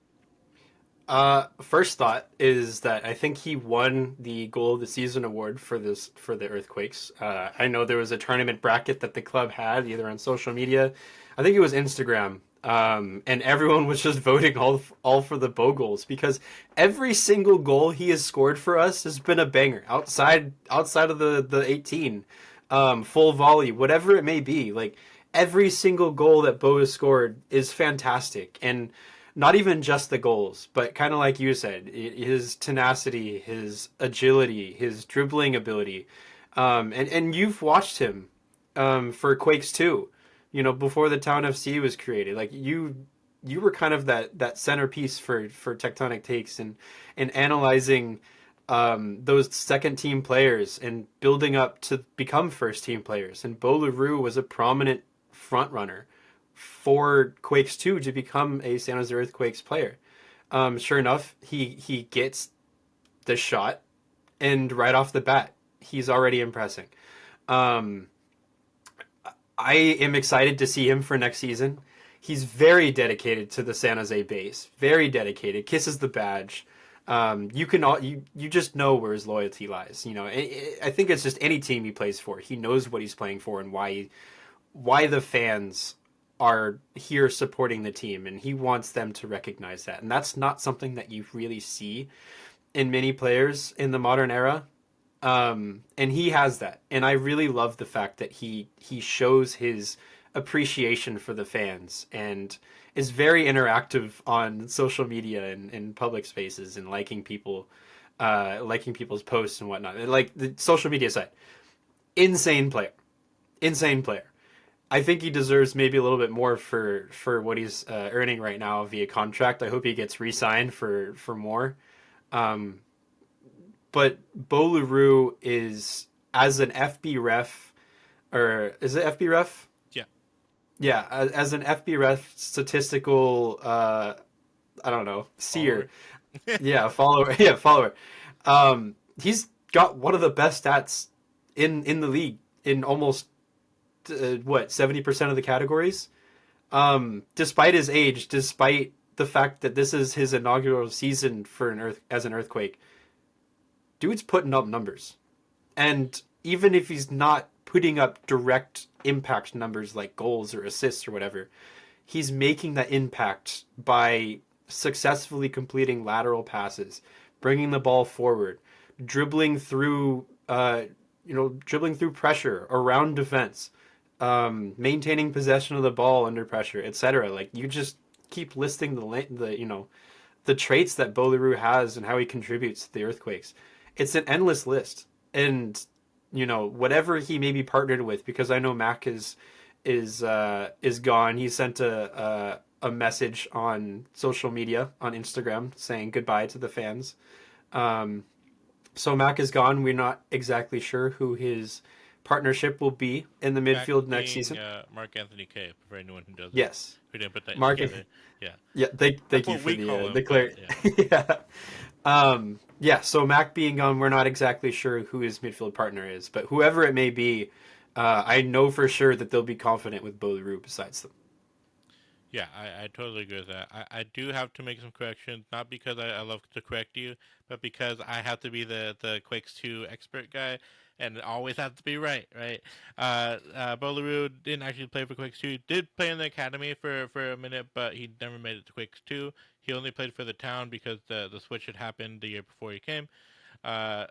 First thought is that I think he won the goal of the season award for the Earthquakes. I know there was a tournament bracket that the club had either on social media, I think it was Instagram, and everyone was just voting all for the Bo goals because every single goal he has scored for us has been a banger outside of the 18, full volley, whatever it may be. Like every single goal that Bo has scored is fantastic, and not even just the goals, but kind of like you said, his tenacity, his agility, his dribbling ability, and you've watched him for Quakes too. before the Town FC was created. Like you were kind of that centerpiece for Tectonic Takes and analyzing those second team players and building up to become first team players. And Bo LaRue was a prominent front runner for Quakes 2 to become a San Jose Earthquakes player. Sure enough, he gets the shot, and right off the bat, he's already impressing. Um, I am excited to see him for next season. He's very dedicated to the San Jose base. Very dedicated. Kisses the badge. You can all you just know where his loyalty lies. I think it's just any team he plays for. He knows what he's playing for and why the fans are here supporting the team, and he wants them to recognize that. And that's not something that you really see in many players in the modern era. And he has that, and I really love the fact that he shows his appreciation for the fans and is very interactive on social media and in public spaces and liking people's posts and whatnot. Like the social media side, insane player, insane player. I think he deserves maybe a little bit more for what he's earning right now via contract. I hope he gets re-signed for more. Um, but Bo LaRue is as an FB ref, or is it FB ref? Yeah. Yeah, as an FB ref statistical, I don't know, seer. Follower. Yeah, follower. Yeah, follower. He's got one of the best stats in the league in almost what 70% of the categories. Despite his age, despite the fact that this is his inaugural season for an earthquake, dude's putting up numbers. And even if he's not putting up direct impact numbers like goals or assists or whatever, he's making that impact by successfully completing lateral passes, bringing the ball forward, dribbling through, dribbling through pressure around defense, maintaining possession of the ball under pressure, etc. Like you just keep listing the traits that Bo LaRue has and how he contributes to the Earthquakes. It's an endless list, and whatever he may be partnered with, because I know Mac is gone. He sent a message on social media on Instagram saying goodbye to the fans. Um, so Mac is gone. We're not exactly sure who his partnership will be in the Mac midfield next being season. Mark Anthony K, for anyone Yes, who didn't put that Mark. together. Yeah. Yeah, thank That's you what for we call the him, but clear. yeah. Yeah. Yeah, so Mac being gone, we're not exactly sure who his midfield partner is, but whoever it may be, I know for sure that they'll be confident with Bo LaRue besides them. Yeah, I totally agree with that. I do have to make some corrections, not because I love to correct you, but because I have to be the Quakes 2 expert guy and always have to be right, right? Bolaroo didn't actually play for Quakes 2. Did play in the academy for a minute, but he never made it to Quakes 2. He only played for the town because the switch had happened the year before he came. Uh,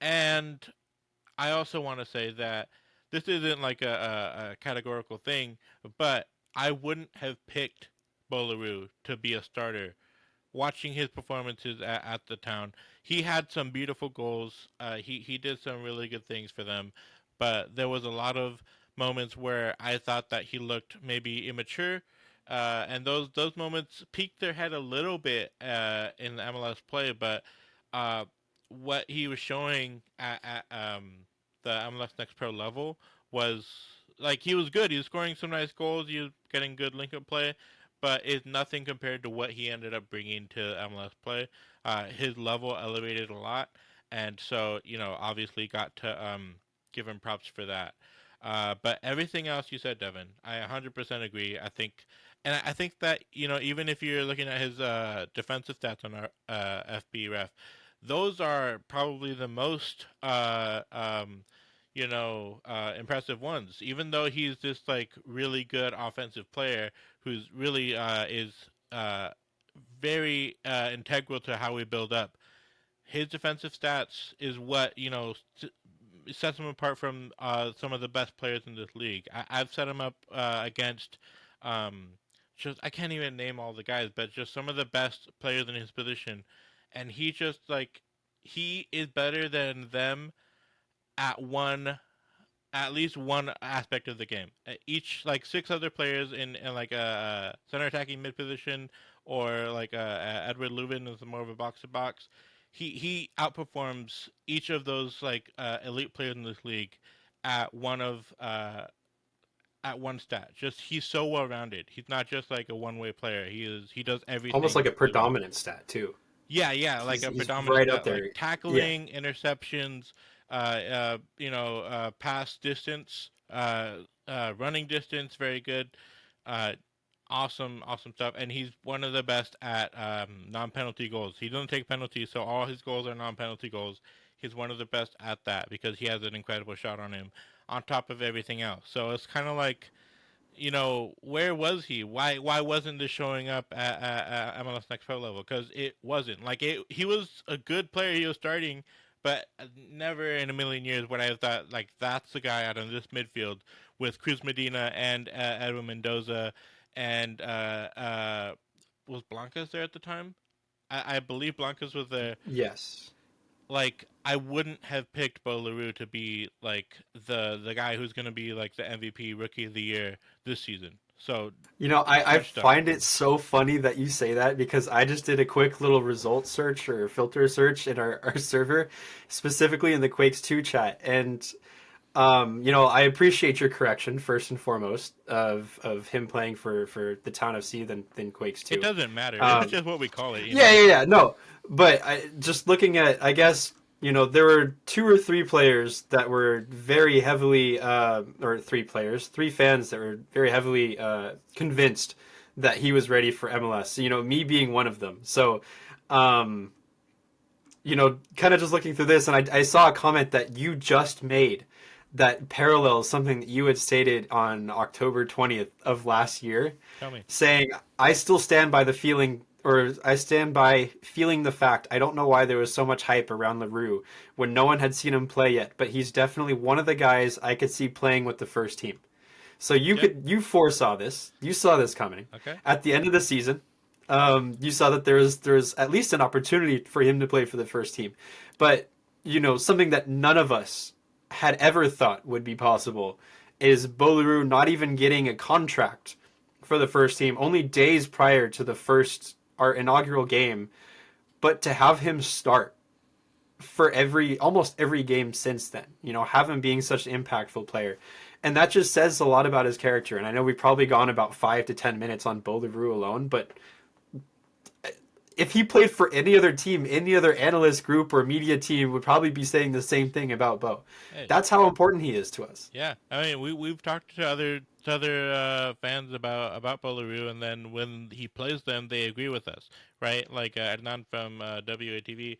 and I also want to say that this isn't like a categorical thing, but I wouldn't have picked Bolaroo to be a starter. Watching his performances at the town, he had some beautiful goals. He did some really good things for them, but there was a lot of moments where I thought that he looked maybe immature, and those moments peaked their head a little bit in the MLS play. But uh, what he was showing at the MLS Next Pro level was like he was good. He was scoring some nice goals. He was getting good link up play, but it's nothing compared to what he ended up bringing to MLS play. His level elevated a lot, and so obviously got to give him props for that. But everything else you said, Devin, I 100% agree. I think that even if you're looking at his defensive stats on our FB ref, those are probably the most impressive ones. Even though he's this like really good offensive player who's really is uh, very integral to how we build up. His defensive stats is what sets him apart from some of the best players in this league. I've set him up against um, just I can't even name all the guys, but just some of the best players in his position, and he just like he is better than them at one at least one aspect of the game. Each like six other players in like a center attacking mid position, or like Edward Leuven is more of a box to box. He outperforms each of those like elite players in this league at at one stat. Just he's so well rounded. He's not just like a one way player. He does Almost everything like a really well. predominant stat too. Yeah, yeah, like a He's predominant right up stat, like there. Yeah. tackling, interceptions, pass distance, running distance, very good, uh, awesome stuff. And he's one of the best at non-penalty goals. He doesn't take penalties, so all his goals are non-penalty goals. He's one of the best at that because he has an incredible shot on him, on top of everything else. So it's kind of like, where was he? Why wasn't this showing up at MLS Next Pro level? Because it wasn't. Like he was a good player. He was starting, but never in a million years would I have thought like that's the guy out of this midfield with Cruz Medina and Edwin Mendoza and was Blancas there at the time? I believe Blancas was there. Yes. Like I wouldn't have picked Bo LaRue to be like the guy who's going to be like the MVP Rookie of the Year this season. So I touched on it. find it so funny that you say that because I just did a quick little result search or filter search in our server, specifically in the Quakes 2 chat. And I appreciate your correction first and foremost of him playing for the town of Sea than Quakes It 2. doesn't matter. It's Um, just what we call it, you yeah, know. yeah, yeah. No, but just looking at, I guess, there were two or three players that were very heavily, or three players, three fans that were very heavily convinced that he was ready for MLS. Me being one of them. So, um, kind of just looking through this, and I saw a comment that you just made that parallels something that you had stated on October 20th of last year, Tell me. saying, I still stand by the feeling, or I stand by feeling the fact. I don't know why there was so much hype around LaRue when no one had seen him play yet, but he's definitely one of the guys I could see playing with the first team. So Yep. you foresaw this. You saw this coming. Okay. At the end of the season, you saw that there was at least an opportunity for him to play for the first team. But something that none of us had ever thought would be possible is Bolaru not even getting a contract for the first team only days prior to our inaugural game, but to have him start for almost every game since then. Have him being such an impactful player. And that just says a lot about his character. And I know we've probably gone about 5 to 10 minutes on Bolaru alone, but if he played for any other team, any other analyst group or media team would probably be saying the same thing about Bo. Hey. That's how important he is to us. Yeah. I mean, we've talked to other fans about Bolaru, and then when he plays them, they agree with us, right? Like Adnan from WATV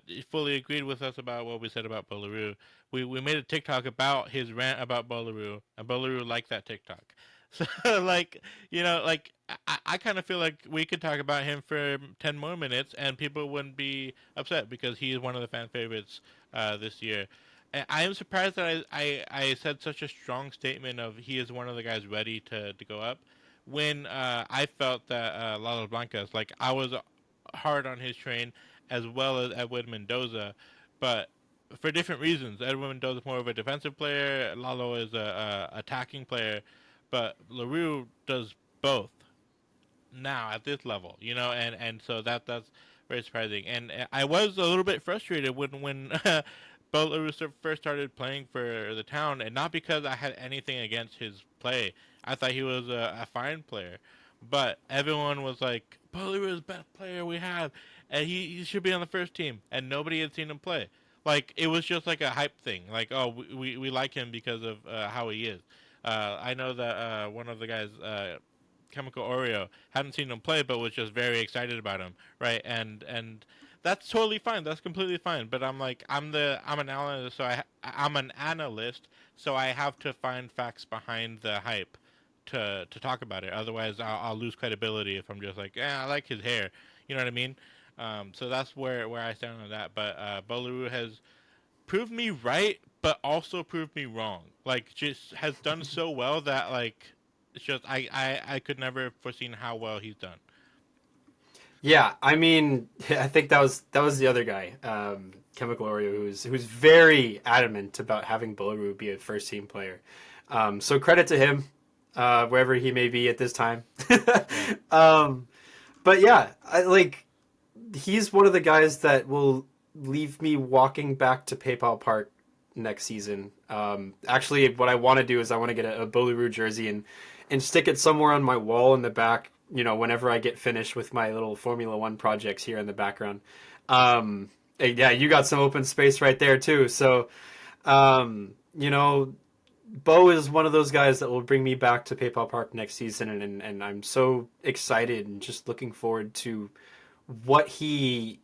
he fully agreed with us about what we said about Bolaru. We made a TikTok about his rant about Bolaru, and Bolaru liked that TikTok. So like like I kind of feel like we could talk about him for 10 more minutes and people wouldn't be upset because he is one of the fan favorites this year. And I am surprised that I said such a strong statement of he is one of the guys ready to go up when I felt that Lalo Blancas, like I was hard on his train as well as Edwin Mendoza, but for different reasons. Edwin Mendoza is more of a defensive player. Lalo is a attacking player, but Larue does both now at this level, and so that's very surprising. And I was a little bit frustrated when Bo Larue first started playing for the town, and not because I had anything against his play. I thought he was a fine player, but everyone was like, "Bo Larue is the best player we have, and he should be on the first team," and nobody had seen him play. Like it was just like a hype thing. Like, oh, we like him because of how he is. I know that one of the guys, Chemical Oreo, hadn't seen him play, but was just very excited about him, right? And that's totally fine. That's completely fine. But I'm like, I'm an analyst, I'm an analyst, so I have to find facts behind the hype to talk about it. Otherwise, I'll lose credibility if I'm just like, yeah, I like his hair. You know what I mean? So that's where I stand on that. But Bolaru has proved me right, but also proved me wrong. Like, just has done so well that like it's just I could never have foreseen how well he's done. Yeah, I mean, I think that was the other guy. Chemical Oreo, who's very adamant about having Bolru be a first team player. So credit to him, wherever he may be at this time. Yeah, um, but yeah, he's one of the guys that will leave me walking back to PayPal Park next season. Actually, what I want to do is I want to get a Boluru jersey and stick it somewhere on my wall in the back. Whenever I get finished with my little Formula One projects here in the background. Um, yeah, you got some open space right there too. So, um, you know, Bo is one of those guys that will bring me back to PayPal Park next season, and I'm so excited and just looking forward to what the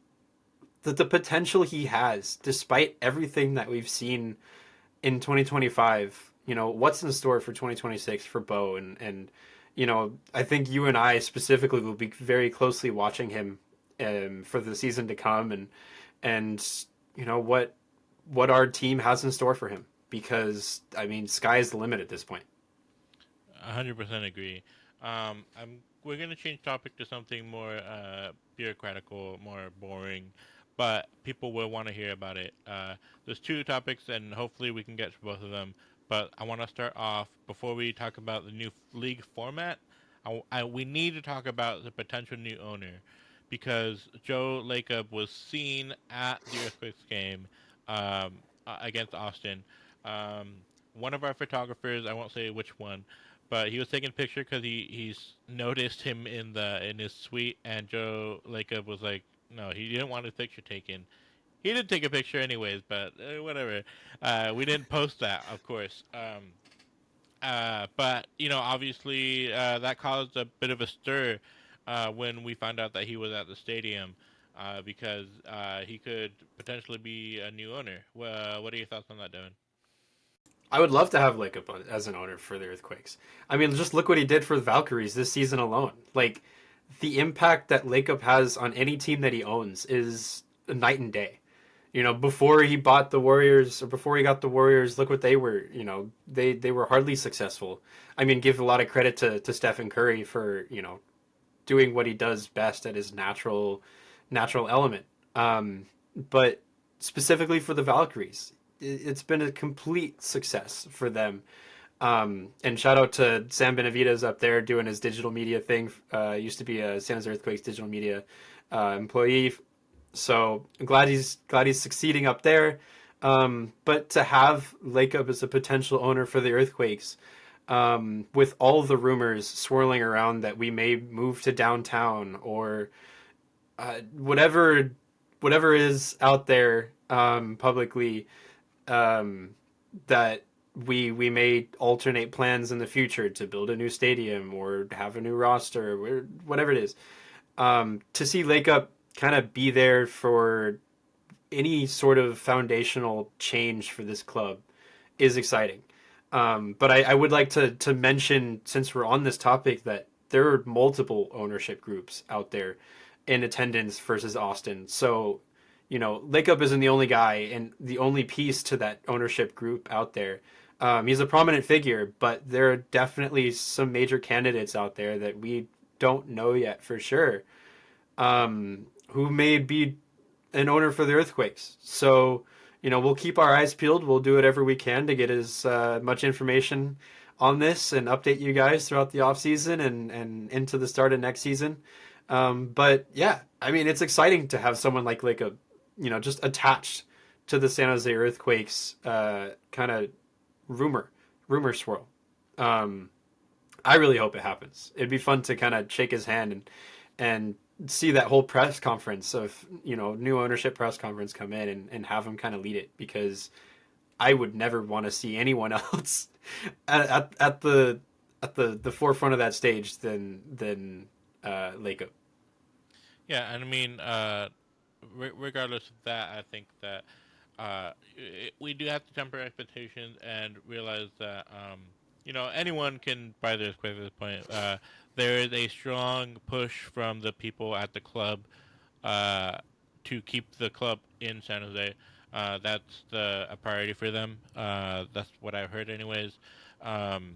potential he has, despite everything that we've seen in 2025. What's in store for 2026 for Bo, and I think you and I specifically will be very closely watching him for the season to come, and what our team has in store for him, because I mean, sky's the limit at this point. 100% agree. We're gonna change topic to something more bureaucratical, more boring, but people will want to hear about it. There's two topics, and hopefully we can get to both of them. But I want to start off before we talk about the new league format. We need to talk about the potential new owner because Joe Lacob was seen at the Earthquakes game against Austin. Um, One of our photographers, I won't say which one, but he was taking a picture because he's noticed him in his suite, and Joe Lacob was like, no, he didn't want his picture taken. He did take a picture anyways, but whatever. We didn't post that, of course. But obviously, that caused a bit of a stir when we found out that he was at the stadium, because he could potentially be a new owner. What are your thoughts on that, Devin? I would love to have Lacob as an owner for the Earthquakes. I mean, just look what he did for the Valkyries this season alone. Like, the impact that Lacob has on any team that he owns is night and day. Before he bought the Warriors, or before he got the Warriors, look what they were. They were hardly successful. I mean, give a lot of credit to Stephen Curry for doing what he does best at his natural element. But specifically for the Valkyries, it's been a complete success for them. And shout out to Sam Benavides up there doing his digital media thing. Used to be a San Jose Earthquakes digital media employee. So I'm glad he's succeeding up there. But to have Lacob as a potential owner for the Earthquakes, with all the rumors swirling around that we may move to downtown, or whatever is out there publicly, um, that we may alternate plans in the future to build a new stadium or have a new roster, or whatever it is. To see Lake Up kind of be there for any sort of foundational change for this club is exciting. But I would like to mention, since we're on this topic, that there are multiple ownership groups out there in attendance versus Austin. So, Lake Up isn't the only guy and the only piece to that ownership group out there. He's a prominent figure, but there are definitely some major candidates out there that we don't know yet for sure, who may be an owner for the Earthquakes. So, we'll keep our eyes peeled. We'll do whatever we can to get as much information on this and update you guys throughout the off season and into the start of next season. But yeah, I mean, it's exciting to have someone like a, just attached to the San Jose Earthquakes kind of rumor rumor swirl. Um, I really hope it happens. It'd be fun to kind of shake his hand and see that whole press conference of new ownership press conference come in and have him kind of lead it, because I would never want to see anyone else at the forefront of that stage than Lako. Yeah, and I mean, regardless of that, I think that we do have to temper expectations and realize that anyone can buy this quick at this point. There is a strong push from the people at the club uh, to keep the club in San Jose. That's a priority for them. That's what I've heard, anyways. Um,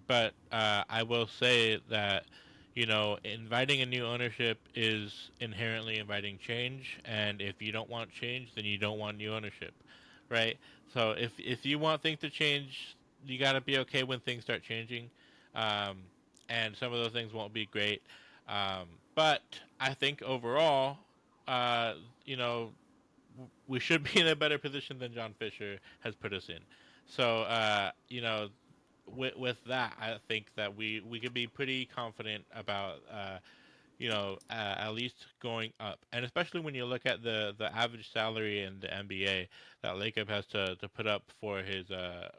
but I will say that inviting a new ownership is inherently inviting change, and if you don't want change, then you don't want new ownership, right? So if you want things to change, you got to be okay when things start changing, um, and some of those things won't be great. But I think overall, uh, you know, we should be in a better position than John Fisher has put us in. So, with that, I think that we could be pretty confident about at least going up, and especially when you look at the average salary in the NBA that Lacob has to put up for his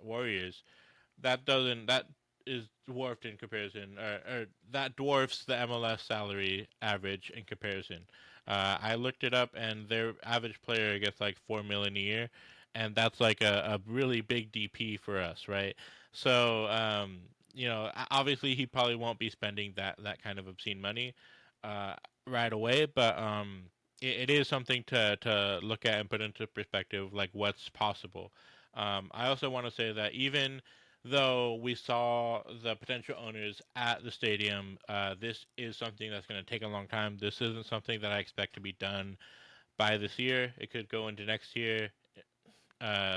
Warriors, that is dwarfed in comparison, or that dwarfs the MLS salary average in comparison. I looked it up, and their average player gets like 4 million a year, and that's like a really big DP for us, right? So, obviously he probably won't be spending that kind of obscene money uh, right away, but it is something to look at and put into perspective, like what's possible. I also want to say that even though we saw the potential owners at the stadium, this is something that's going to take a long time. This isn't something that I expect to be done by this year. It could go into next year,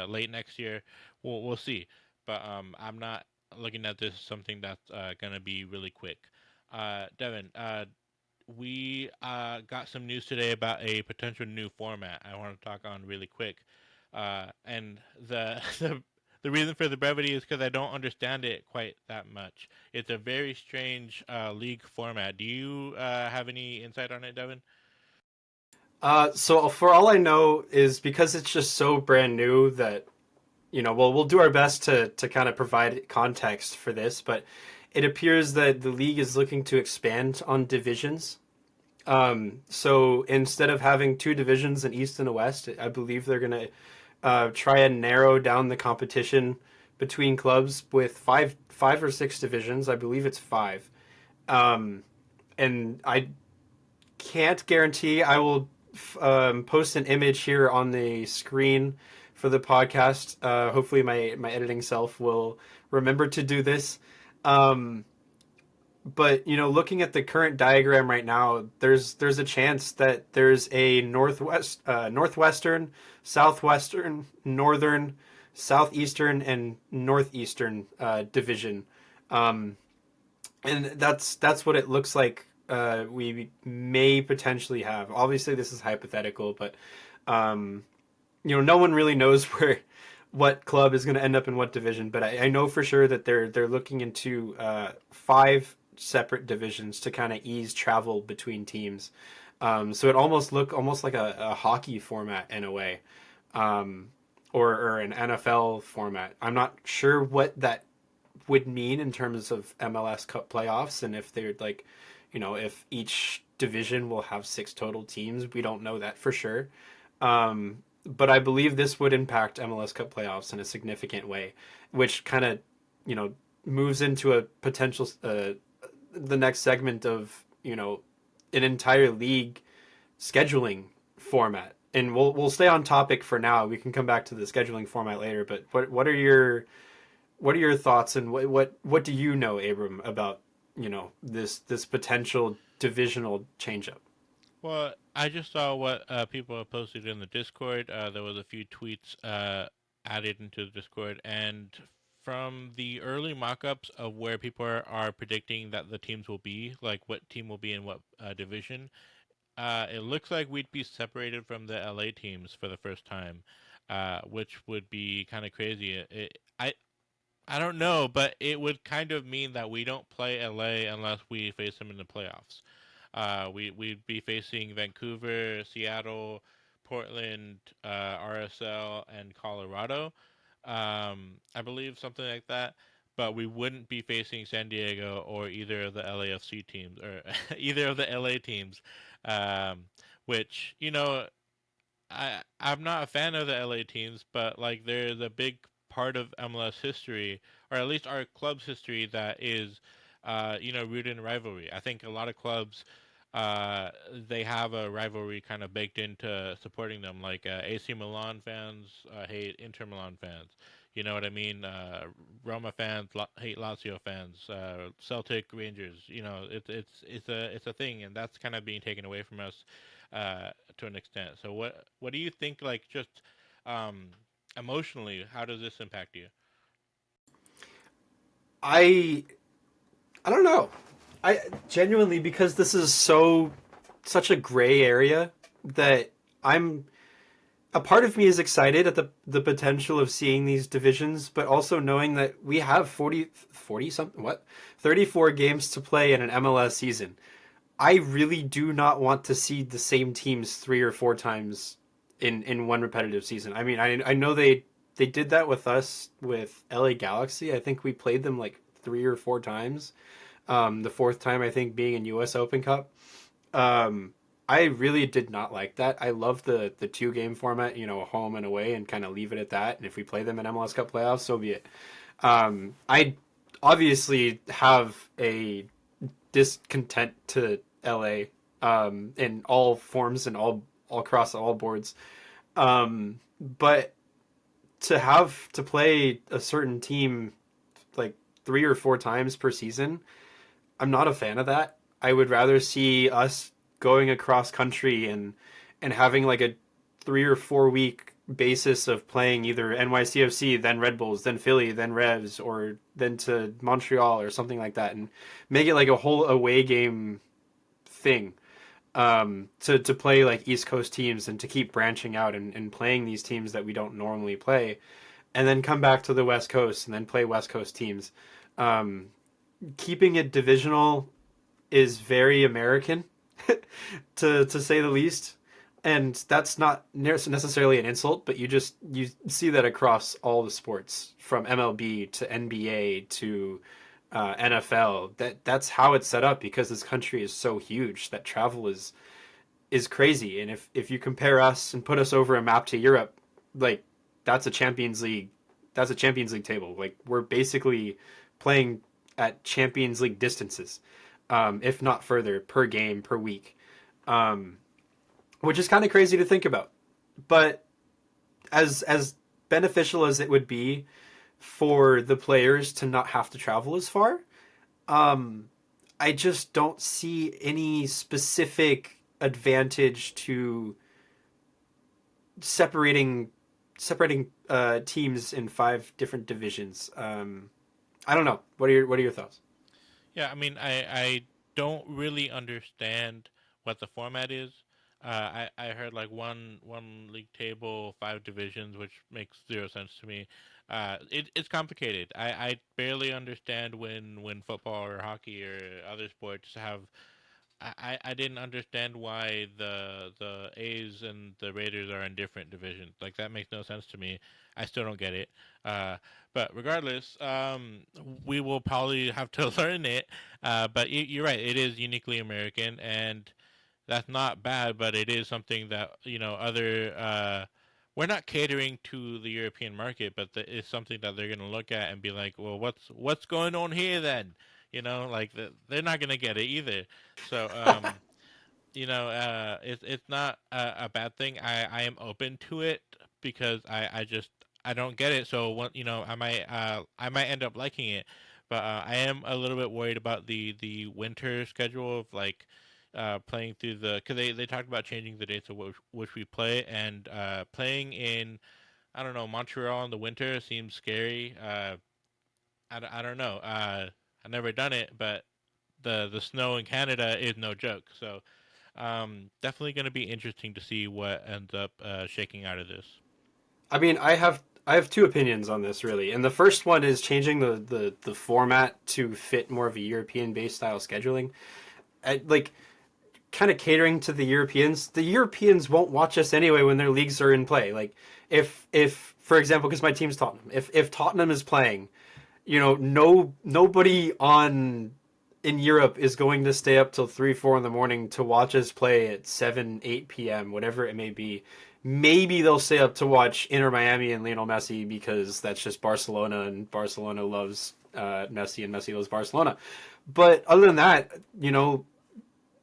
late next year. We'll see. But I'm not looking at this as something that's going to be really quick. Devin, we got some news today about a potential new format I want to talk on really quick. And the reason for the brevity is because I don't understand it quite that much. It's a very strange league format. Do you have any insight on it, Devin? So for all I know is because it's just so brand new that well, we'll do our best to kind of provide context for this, but it appears that the league is looking to expand on divisions. So instead of having two divisions, an East and a West, I believe they're gonna try and narrow down the competition between clubs with five or six divisions. I believe it's five. Um, and I can't guarantee I will post an image here on the screen for the podcast. Hopefully, my editing self will remember to do this. Um, but looking at the current diagram right now, there's a chance that there's a northwestern, southwestern, northern, southeastern, and northeastern division. Um, and that's what it looks like. We may potentially have. Obviously, this is hypothetical, but um, no one really knows what club is going to end up in what division. But I know for sure that they're looking into five separate divisions to kind of ease travel between teams. So it almost like a hockey format in a way, um, or an NFL format. I'm not sure what that would mean in terms of MLS Cup playoffs, and if they're like, if each division will have six total teams. We don't know that for sure. But I believe this would impact MLS Cup playoffs in a significant way, which kind of, you know, moves into a potential the next segment of an entire league scheduling format. And we'll stay on topic for now. We can come back to the scheduling format later. But what are your thoughts, and what do you know, Abram, about this potential divisional changeup? Well, I just saw what people have posted in the Discord. There was a few tweets added into the Discord, and from the early mock-ups of where people are predicting that the teams will be, like what team will be in what division, it looks like we'd be separated from the LA teams for the first time, which would be kind of crazy. I don't know, but it would kind of mean that we don't play LA unless we face them in the playoffs. We'd be facing Vancouver, Seattle, Portland, RSL, and Colorado. I believe something like that. But we wouldn't be facing San Diego or either of the LAFC teams or either of the LA teams, um, which I'm not a fan of the LA teams, but like there's a big part of MLS history, or at least our club's history, that is, rooted in rivalry. I think a lot of clubs, they have a rivalry kind of baked into supporting them. Like AC Milan fans hate Inter Milan fans. You know what I mean? Roma fans hate Lazio fans. Celtic Rangers. You know, it's a thing, and that's kind of being taken away from us to an extent. So what do you think? Like just um, emotionally, how does this impact you? I I don't know. I genuinely, because this is such a gray area, that I'm a part of me is excited at the potential of seeing these divisions, but also knowing that we have 40 something, what, 34 games to play in an MLS season. I really do not want to see the same teams 3 or 4 times in one repetitive season. I mean, I know they did that with us with LA Galaxy. I think we played them like 3 or 4 times. The fourth time I think being in US Open Cup. Um, I really did not like that. I love the 2 game format, home and away, and kind of leave it at that. And if we play them in MLS Cup playoffs, so be it. I obviously have a discontent to LA in all forms and all across all boards. But to have to play a certain team like 3 or 4 times per season, I'm not a fan of that. I would rather see us going across country and having like a 3 or 4 week basis of playing either NYCFC, then Red Bulls, then Philly, then Revs, or then to Montreal or something like that, and make it like a whole away game thing. To play like East Coast teams and to keep branching out and playing these teams that we don't normally play, and then come back to the West Coast and then play West Coast teams. Um, Keeping it divisional is very American, to say the least. And that's not necessarily an insult, but you see that across all the sports, from MLB to NBA to NFL. That's how it's set up, because this country is so huge that travel is crazy. And if you compare us and put us over a map to Europe, like that's a Champions League, that's a Champions League table. Like we're basically playing at Champions League distances, if not further, per game per week, um, which is kind of crazy to think about. But as beneficial as it would be for the players to not have to travel as far, um, I just don't see any specific advantage to separating separating teams in 5 different divisions. I don't know. What are your thoughts? Yeah, I mean, I don't really understand what the format is. I heard like one league table, 5 divisions, which makes zero sense to me. It's complicated. I barely understand when football or hockey or other sports have. I didn't understand why the A's and the Raiders are in different divisions. Like that makes no sense to me. I still don't get it. Uh, but regardless, we will probably have to learn it. But you're right. It is uniquely American, and that's not bad. But it is something that other. We're not catering to the European market, but it's something that they're going to look at and be like, "Well, what's going on here then?" Like they're not going to get it either. So, it's not a bad thing. I am open to it because I just I don't get it. So what I might end up liking it, but I am a little bit worried about the winter schedule of like playing through the because they talked about changing the dates of which we play, and playing in I don't know Montreal in the winter seems scary. I don't know. I've never done it, but the snow in Canada is no joke. So definitely going to be interesting to see what ends up shaking out of this. I mean, I have 2 opinions on this really, and the first one is changing the format to fit more of a European based style scheduling. Like kind of catering to the Europeans. The Europeans won't watch us anyway when their leagues are in play. Like if for example, because my team's Tottenham, if Tottenham is playing, nobody on in Europe is going to stay up till 3, 4 in the morning to watch us play at 7, 8 p.m., whatever it may be. Maybe they'll stay up to watch Inter Miami and Lionel Messi because that's just Barcelona, and Barcelona loves Messi, and Messi loves Barcelona. But other than that,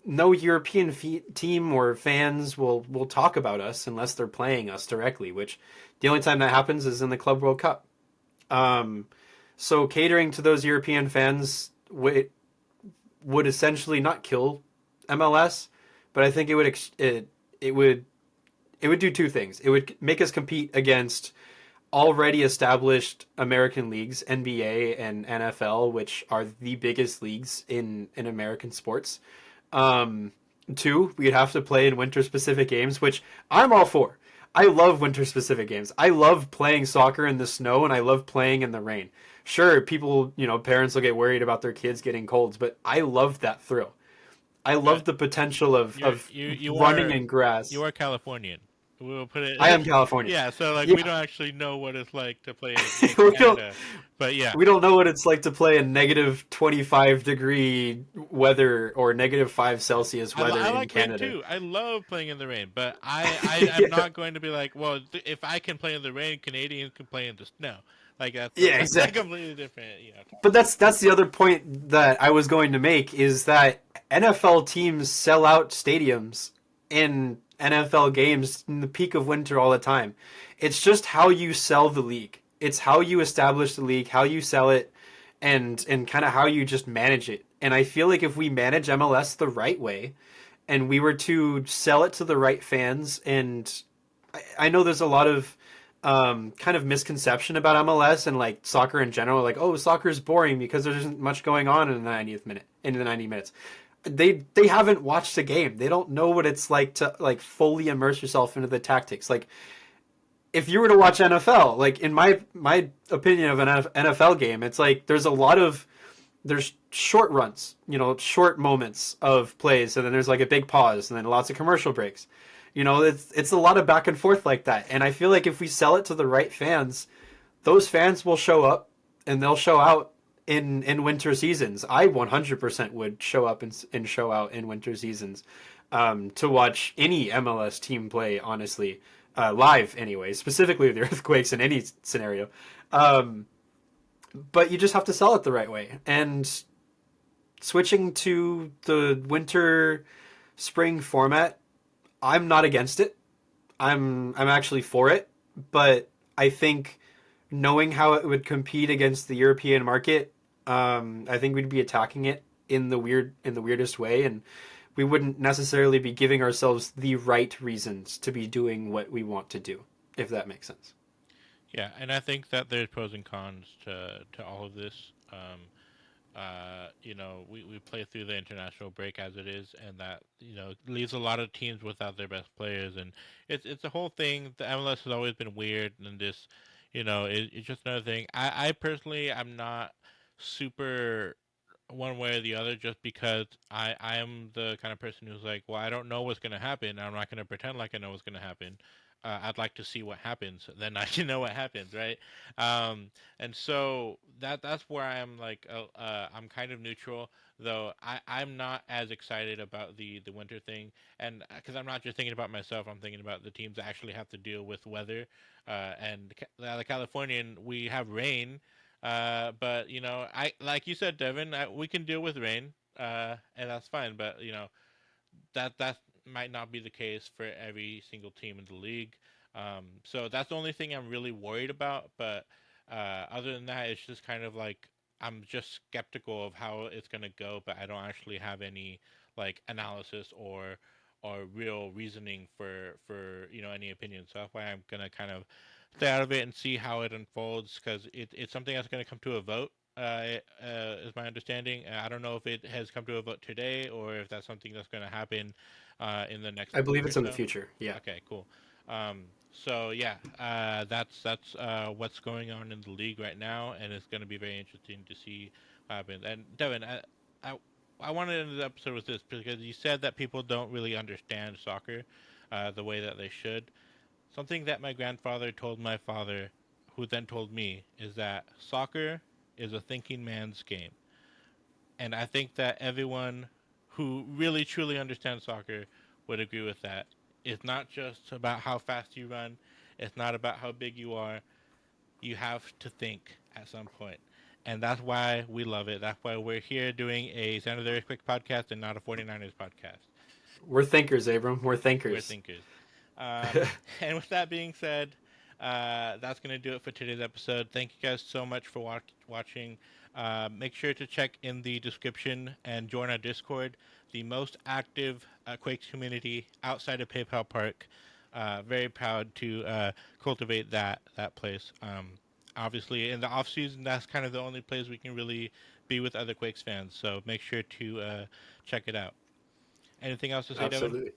no European team or fans will talk about us unless they're playing us directly. Which the only time that happens is in the Club World Cup. Um, so catering to those European fans would essentially not kill MLS, but I think it would it would do two things. It would make us compete against already established American leagues, NBA and NFL, which are the biggest leagues in American sports. Um, Two, we'd have to play in winter specific games, which I'm all for. I love winter specific games. I love playing soccer in the snow and I love playing in the rain. Sure, people, parents will get worried about their kids getting colds, but I love that thrill. I love But the potential you're of you running are in you grass. are Californian. We'll put I it. am California. Yeah, so like we Yeah, don't actually know what it's like to play in we don't Canada, but yeah, we don't know what it's like to play in negative 25-degree weather or negative 5 Celsius weather I in like rain Canada. too. I love playing in the rain, but I'm Yeah, not going to be like, well, if I can play in the rain, Canadians can play in the snow. Like yeah, that's a exactly. completely different But topic. that's the other point that I was going to make is that NFL teams sell out stadiums in NFL games in the peak of winter all the time. It's just how you sell the league. It's how you establish the league, how you sell it, and kind of how you just manage it. And I feel like if we manage MLS the right way, and we were to sell it to the right fans, and I know there's a lot of kind of misconception about MLS and like soccer in general. Like, oh, soccer is boring because there isn't much going on in the 90th minute, in the 90 minutes. They haven't watched a game. They don't know what it's like to like fully immerse yourself into the tactics. Like, if you were to watch NFL, like in my opinion of an NFL game, it's like there's short runs, short moments of plays, and then there's like a big pause, and then lots of commercial breaks. It's a lot of back and forth like that. And I feel like if we sell it to the right fans, those fans will show up and they'll show out in winter seasons. I 100% would show up and show out in winter seasons to watch any MLS team play, honestly, live anyway, specifically the Earthquakes in any scenario. Um, but you just have to sell it the right way. And switching to the winter spring format, I'm not against it. I'm actually for it, but I think knowing how it would compete against the European market, I think we'd be attacking it in the weirdest way, and we wouldn't necessarily be giving ourselves the right reasons to be doing what we want to do, if that makes sense. Yeah, and I think that there's pros and cons to all of this. We play through the international break as it is, and that leaves a lot of teams without their best players, and it's a whole thing. The MLS has always been weird, and this, it's just another thing. I personally I'm not super one way or the other just because I am the kind of person who's like, well, I don't know what's gonna happen. I'm not gonna pretend like I know what's gonna happen. I'd like to see what happens, then I can know what happens, right? And so that's where I'm like, I'm kind of neutral, though. I'm not as excited about the winter thing, and because I'm not just thinking about myself, I'm thinking about the teams that actually have to deal with weather. And the Californian, we have rain, but I like you said, Devin, we can deal with rain, and that's fine. But that might not be the case for every single team in the league. So that's the only thing I'm really worried about. But other than that, it's just kind of like I'm just skeptical of how it's gonna go, but I don't actually have any like analysis or real reasoning for any opinion. So that's why I'm gonna kind of stay out of it and see how it unfolds because it's something that's going to come to a vote. Is my understanding. I don't know if it has come to a vote today or if that's something that's going to happen in the next I week believe or it's in the so. future. Yeah. Okay, cool. So yeah, that's what's going on in the league right now, and it's going to be very interesting to see what happens. And Devin, I I wanted to end the episode with this because you said that people don't really understand soccer the way that they should. Something that my grandfather told my father, who then told me, is that soccer is a thinking man's game. And I think that everyone who really truly understands soccer would agree with that. It's not just about how fast you run, it's not about how big you are. You have to think at some point. And that's why we love it. That's why we're here doing a San Jose Quick podcast and not a 49ers podcast. We're thinkers, Abram. We're We're thinkers. thinkers. And with that being said, That's going to do it for today's episode. Thank you guys so much for watching. Make sure to check in the description and join our Discord, the most active Quakes community outside of PayPal Park. Very proud to cultivate that place. Obviously, in the off season, that's kind of the only place we can really be with other Quakes fans. So make sure to check it out. Anything else to say, Devin? Absolutely.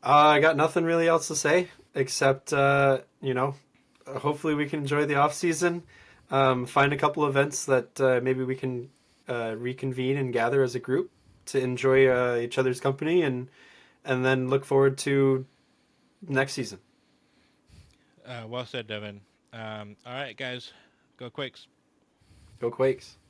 I got nothing really else to say except hopefully we can enjoy the off season. Find a couple events that maybe we can reconvene and gather as a group to enjoy each other's company and then look forward to next season. Well said, Devin. All right, guys, go Quakes. Go Quakes!